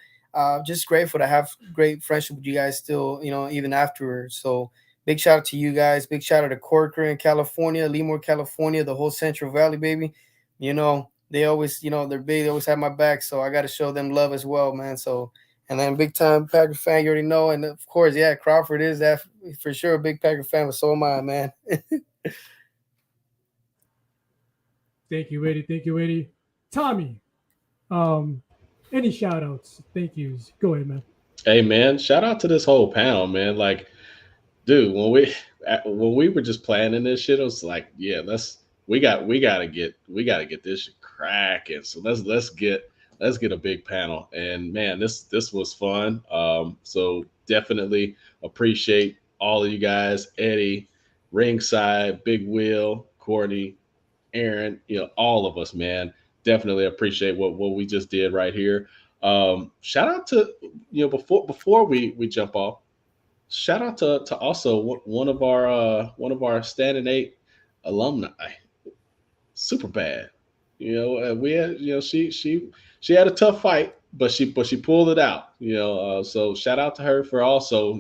just grateful to have great friendship with you guys still, even afterwards. So big shout out to you guys. Big shout out to Corcoran, California, Lemoore, California, the whole Central Valley, baby. They always, they're big. They always have my back. So I got to show them love as well, man. So, and then big time Packer fan, you already know. And of course, yeah, Crawford is that for sure a big Packer fan, but so am I, man. Thank you, Eddie. Tommy, any shout outs? Thank yous. Go ahead, man. Hey, man, shout out to this whole panel, man. Like, dude, when we were just planning this shit, it was like, yeah, we gotta get this shit cracking. So let's get a big panel. And man, this was fun. So definitely appreciate all of you guys, Eddie, Ringside, Big Wheel, Courtney, Aaron, all of us, man. Definitely appreciate what we just did right here. Shout out to, before we jump off, shout out to also one of our Standing 8 alumni, Super Bad. We had, she had a tough fight, but she pulled it out. So shout out to her for also,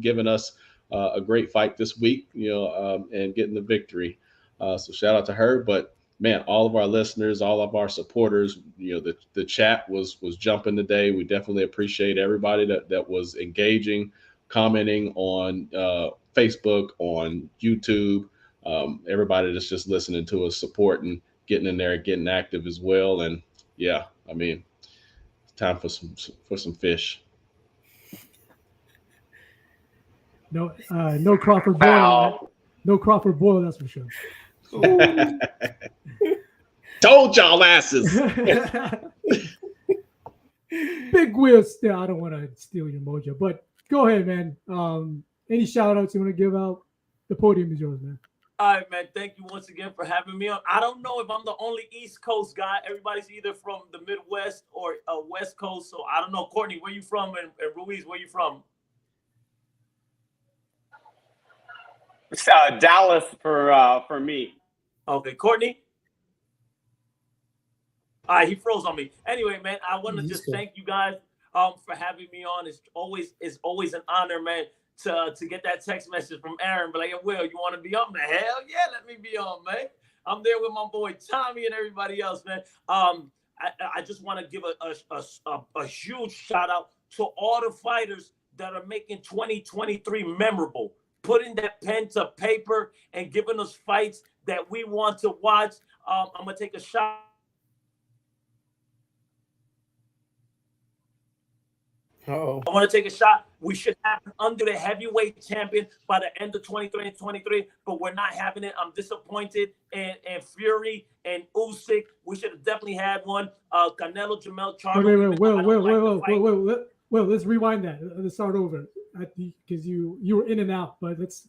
giving us a great fight this week, and getting the victory. So shout out to her. But man, all of our listeners, all of our supporters, the chat was jumping today. We definitely appreciate everybody that was engaging, commenting on Facebook, on YouTube. Everybody that's just listening to us, supporting, getting in there, getting active as well. And yeah, I mean, it's time for some fish. No Crawford boil. Wow. No Crawford boil, that's for sure. Told y'all asses. Big Wheel still. I don't want to steal your mojo, but go ahead, man. Any shout outs you want to give out? The podium is yours, man. All right, man. Thank you once again for having me on. I don't know if I'm the only East Coast guy. Everybody's either from the Midwest or West Coast. So I don't know. Courtney, where you from? And Ruiz, where you from? Dallas for me. Okay, Courtney. All right, he froze on me. Anyway, man, I want to just thank you guys for having me on. It's always an honor, man, to get that text message from Aaron. But like, Will, you want to be on? Hell yeah, let me be on, man. I'm there with my boy Tommy and everybody else, man. I just want to give a huge shout out to all the fighters that are making 2023 memorable, putting that pen to paper and giving us fights that we want to watch. I'm gonna take a shot. Oh, I want to take a shot. We should have under the heavyweight champion by the end of 2023, but we're not having it. I'm disappointed. And Fury and Usyk, we should have definitely had one. Canelo, Jamel, Charlo. Well, let's rewind that. Let's start over. Because you were in and out, but let's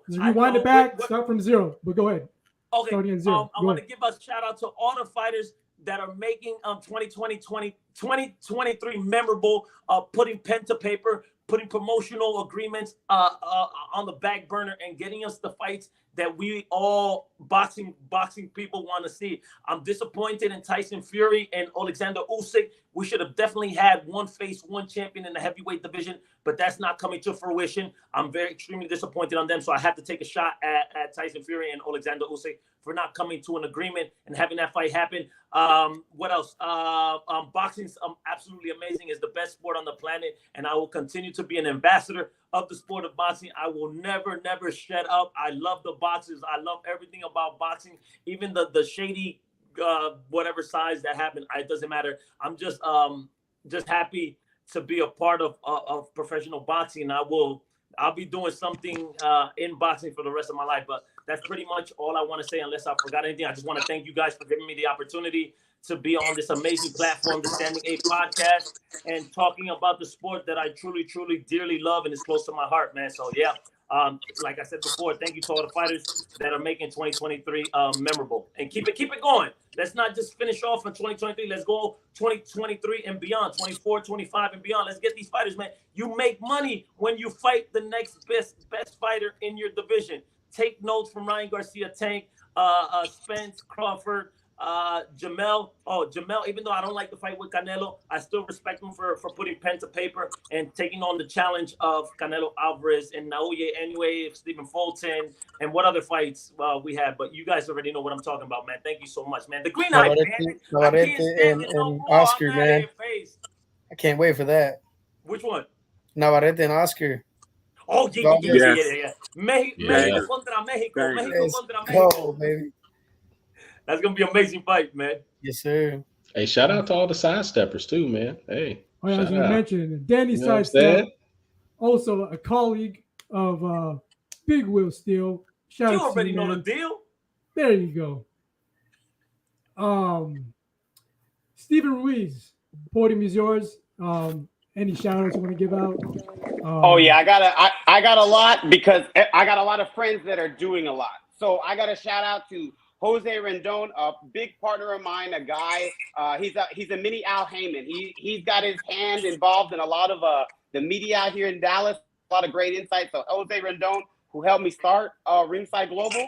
rewind it back. Start from zero. But go ahead. Okay. Starting at zero. I want to give a shout out to all the fighters that are making 2023 memorable, putting pen to paper, putting promotional agreements on the back burner, and getting us the fights that we all boxing people want to see. I'm disappointed in Tyson Fury and Alexander Usyk. We should have definitely had one face, one champion in the heavyweight division, but that's not coming to fruition. I'm extremely disappointed on them, so I have to take a shot at Tyson Fury and Alexander Usyk for not coming to an agreement and having that fight happen. What else? Boxing's absolutely amazing. It's the best sport on the planet, and I will continue to be an ambassador of the sport of boxing. I will never shut up. I love the boxers. I love everything about boxing, even the shady whatever size that happened. It doesn't matter. I'm just happy to be a part of professional boxing. I'll be doing something in boxing for the rest of my life. But that's pretty much all I want to say, unless I forgot anything. I just want to thank you guys for giving me the opportunity to be on this amazing platform, the Standing 8 podcast, and talking about the sport that I truly, truly, dearly love and is close to my heart, man. So, yeah, like I said before, thank you to all the fighters that are making 2023 memorable. And keep it going. Let's not just finish off in 2023. Let's go 2023 and beyond, 24, 25 and beyond. Let's get these fighters, man. You make money when you fight the next best fighter in your division. Take notes from Ryan Garcia, Tank, Spence, Crawford, Jamel. Jamel, even though I don't like the fight with Canelo, I still respect him for putting pen to paper and taking on the challenge of Canelo Alvarez and Naoya Inoue, Stephen Fulton, and what other fights we had. But you guys already know what I'm talking about, man. Thank you so much, man. The Green Eye Navarrete and Oscar, man. I can't wait for that. Which one? Navarrete and Oscar. Oh, yeah. México contra México. México contra México. Baby. That's going to be an amazing fight, man. Yes, sir. Hey, shout out to all the sidesteppers, too, man. Hey. I was going to mention Danny Sidestep, also a colleague of Big Will Steele. Shout you out already to know man. The deal. There you go. Stephen Ruiz, podium is yours. Any shout outs you want to give out? Oh yeah, I got a lot because I got a lot of friends that are doing a lot. So I got a shout out to Jose Rendon, a big partner of mine, a guy. He's a mini Al Heyman. He's got his hand involved in a lot of the media out here in Dallas. A lot of great insights. So Jose Rendon, who helped me start Ringside Global.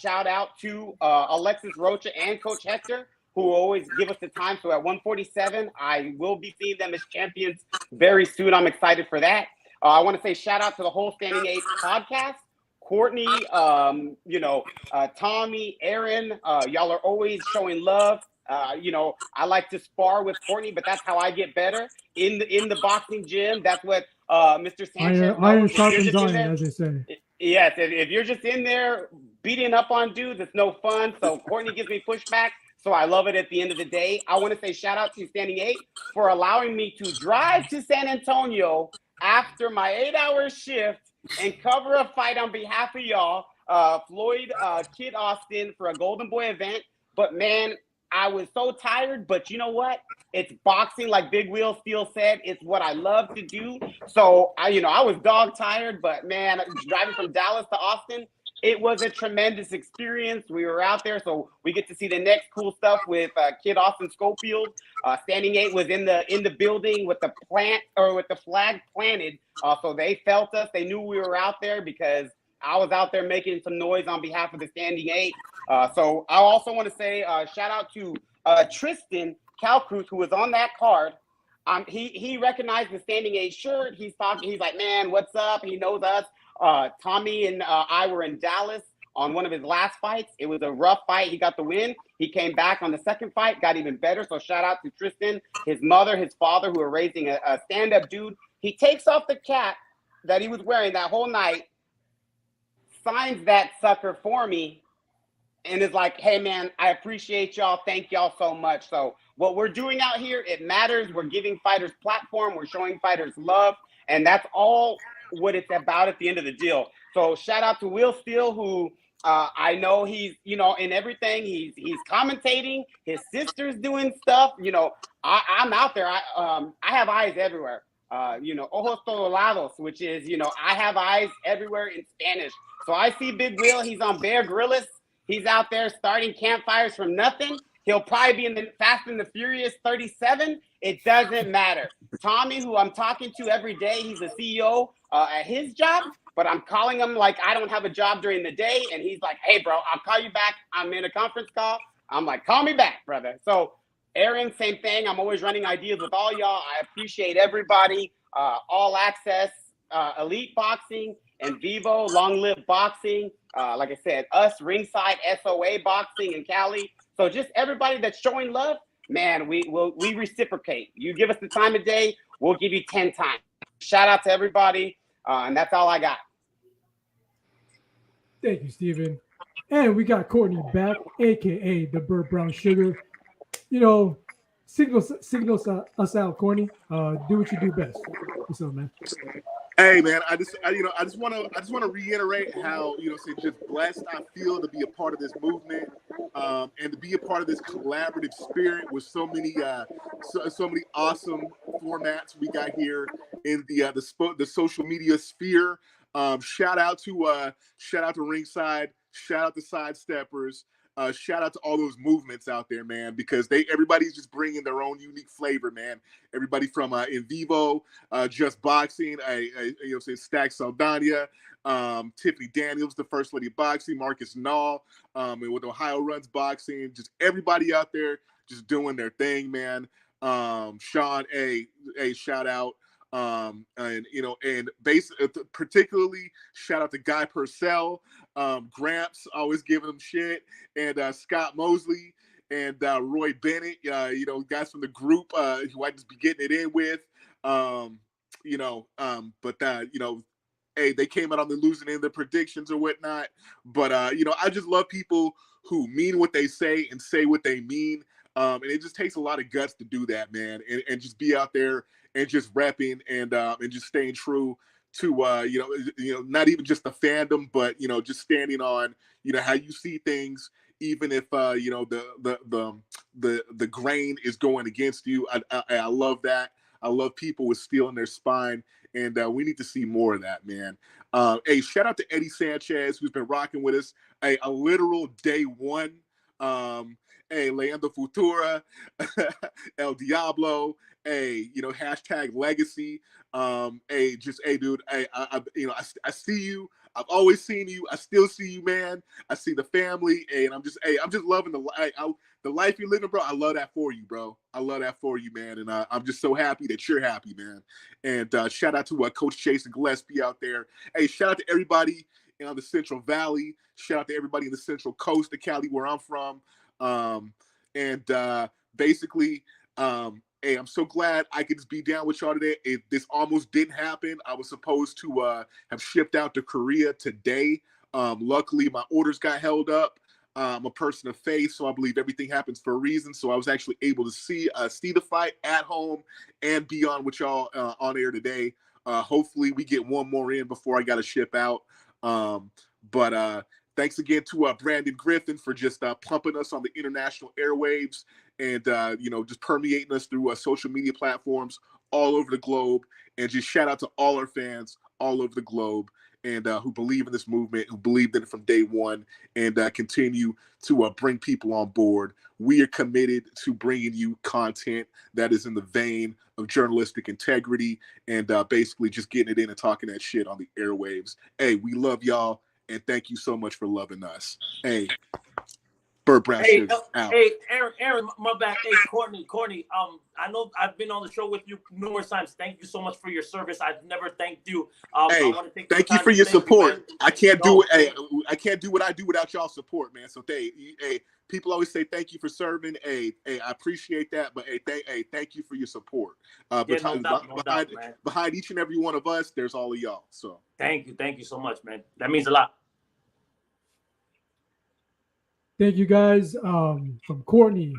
Shout out to Alexis Rocha and Coach Hector, who always give us the time. So at 147, I will be seeing them as champions very soon. I'm excited for that. I want to say shout out to the whole Standing 8 podcast. Courtney, Tommy, Aaron, y'all are always showing love. I like to spar with Courtney, but that's how I get better in the boxing gym. That's what Mr. Sanchez. Iron sharpens iron, as they say. Yes, if you're just in there beating up on dudes, it's no fun. So Courtney gives me pushback. So I love it at the end of the day. I want to say shout out to Standing 8 for allowing me to drive to San Antonio after my 8-hour shift and cover a fight on behalf of y'all, Floyd Kid Austin, for a Golden Boy event. But man, I was so tired, but you know what? It's boxing, like Big Wheel Steel said. It's what I love to do. So I was dog tired, but man, driving from Dallas to Austin, it was a tremendous experience. We were out there, so we get to see the next cool stuff with Kid Austin Schofield. Standing 8 was in the building with the flag planted. So they felt us. They knew we were out there because I was out there making some noise on behalf of the Standing 8. So I also want to say shout out to Tristan Calcruz, who was on that card. He recognized the Standing 8 shirt. He's like, man, what's up? He knows us. Tommy and I were in Dallas on one of his last fights. It was a rough fight. He got the win. He came back on the second fight, got even better. So shout out to Tristan, his mother, his father, who are raising a stand-up dude. He takes off the cap that he was wearing that whole night, signs that sucker for me, and is like, hey man, I appreciate y'all. Thank y'all so much. So what we're doing out here, it matters. We're giving fighters platform. We're showing fighters love. And that's all what it's about at the end of the deal. So shout out to Will Steele, who I know he's, you know, in everything. He's commentating. His sister's doing stuff. You know, I'm out there. I have eyes everywhere. You know, ojos todos lados, which is, you know, I have eyes everywhere in Spanish. So I see Big Will. He's on Bear Grylls. He's out there starting campfires from nothing. He'll probably be in the Fast and the Furious 37. It doesn't matter. Tommy, who I'm talking to every day, he's a CEO at his job, but I'm calling him like I don't have a job during the day. And he's like, hey, bro, I'll call you back. I'm in a conference call. I'm like, call me back, brother. So Aaron, same thing. I'm always running ideas with all y'all. I appreciate everybody. All Access, Elite Boxing, and Vivo, Long Live Boxing. Like I said, us, Ringside, SOA Boxing in Cali. So just everybody that's showing love, man, we reciprocate. You give us the time of day, we'll give you 10 times. Shout out to everybody, and that's all I got. Thank you, Steven. And we got Courtney back, a.k.a. the Bird Brown Sugar. You know, signal us out, Courtney. Do what you do best. What's up, man? Hey man, I just want to reiterate how, you know, just blessed I feel to be a part of this movement, and to be a part of this collaborative spirit with so many awesome formats we got here in the social media sphere. Shout out to Ringside, shout out to Sidesteppers. Shout out to all those movements out there, man, because everybody's just bringing their own unique flavor, man. Everybody from In Vivo, Just Boxing, Stack Saldana, Tiffany Daniels, the First Lady of Boxing, Marcus Nall, and with Ohio Runs Boxing, just everybody out there just doing their thing, man. Sean, shout out. Particularly shout out to Guy Purcell, Gramps, always giving him shit, and Scott Mosley and Roy Bennett, guys from the group who I just be getting it in with, they came out on the losing end of their predictions or whatnot, but I just love people who mean what they say and say what they mean, and it just takes a lot of guts to do that, man, and just be out there and just repping and just staying true to not even just the fandom, but just standing on how you see things, even if the grain is going against you. I love that. I love people with steel in their spine, and we need to see more of that, man. Hey, shout out to Eddie Sanchez, who's been rocking with us a literal day one. Hey, Leandro Futura, El Diablo, hashtag legacy. Dude, I see you. I've always seen you. I still see you, man. I see the family, and I'm just loving the life you're living, bro. I love that for you, bro. I love that for you, man. And I'm just so happy that you're happy, man. And shout out to Coach Jason Gillespie out there. Hey, shout out to everybody in the Central Valley. Shout out to everybody in the Central Coast of Cali, where I'm from. Hey, I'm so glad I could just be down with y'all today. This almost didn't happen. I was supposed to have shipped out to Korea today. Luckily, my orders got held up. I'm a person of faith, so I believe everything happens for a reason. So I was actually able to see the fight at home and be on with y'all on air today. Hopefully, we get one more in before I got to ship out. But thanks again to Brandon Griffin for just pumping us on the international airwaves and, just permeating us through social media platforms all over the globe. And just shout out to all our fans all over the globe and who believe in this movement, who believed in it from day one, and continue to bring people on board. We are committed to bringing you content that is in the vein of journalistic integrity and basically just getting it in and talking that shit on the airwaves. Hey, we love y'all. And thank you so much for loving us. Hey, Bird Brown Sugar out. Hey, Aaron, my bad. Hey, Courtney. I know I've been on the show with you numerous times. Thank you so much for your service. I've never thanked you. Hey, thank you for your support. I can't do it. Hey, I can't do what I do without y'all support, man. So, hey, people always say thank you for serving. Hey, I appreciate that. But thank you for your support. Behind each and every one of us, there's all of y'all. So, thank you so much, man. That means a lot. Thank you guys. From Courtney,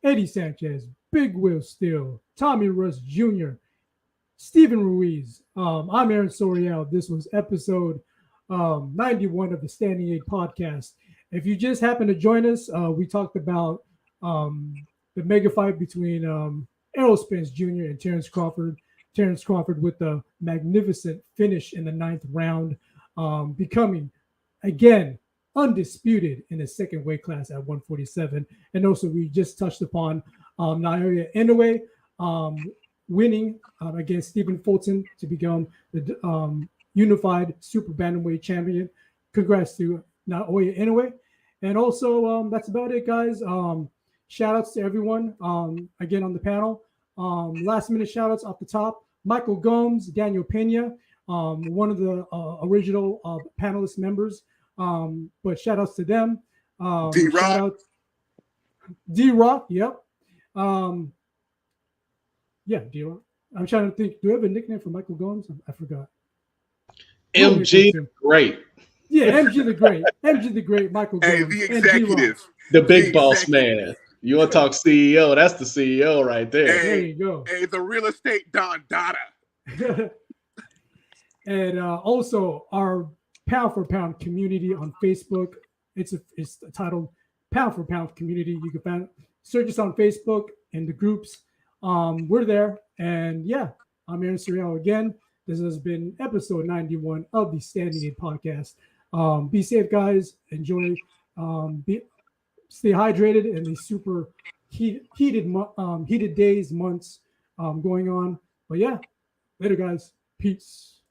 Eddie Sanchez, Big Will Steele, Tommy Russ Jr., Stephen Ruiz. I'm Aaron Sorial. This was episode 91 of the Standing 8 podcast. If you just happen to join us, we talked about the mega fight between Errol Spence Jr. and Terence Crawford. Terence Crawford with a magnificent finish in the 9th round, becoming, again, undisputed in his second weight class at 147. And also, we just touched upon Naoya Inoue winning against Stephen Fulton to become the unified super bantamweight champion. Congrats to Naoya Inoue. And also, that's about it, guys. Shout outs to everyone, again, on the panel. Last minute shout outs off the top. Michael Gomes, Daniel Pena, one of the original panelist members. But shout outs to them. D-Rock. D-Rock, yep. Yeah, D-Rock. I'm trying to think. Do I have a nickname for Michael Gomes? I forgot. MG the Great. Yeah, MG the Great. MG the Great, Michael Gomes. Hey, the executive. The big boss man. You want to talk CEO? That's the CEO right there. Hey, there you go. Hey, the real estate Don Dada. And also our Pound for Pound community on Facebook. It's titled Pound for Pound Community. You can search us on Facebook and the groups. We're there. And yeah, I'm Aaron Sorial again. This has been episode 91 of the Standing 8 podcast. Be safe, guys. Enjoy. Stay hydrated in these super heated days, months going on. But yeah, later, guys. Peace.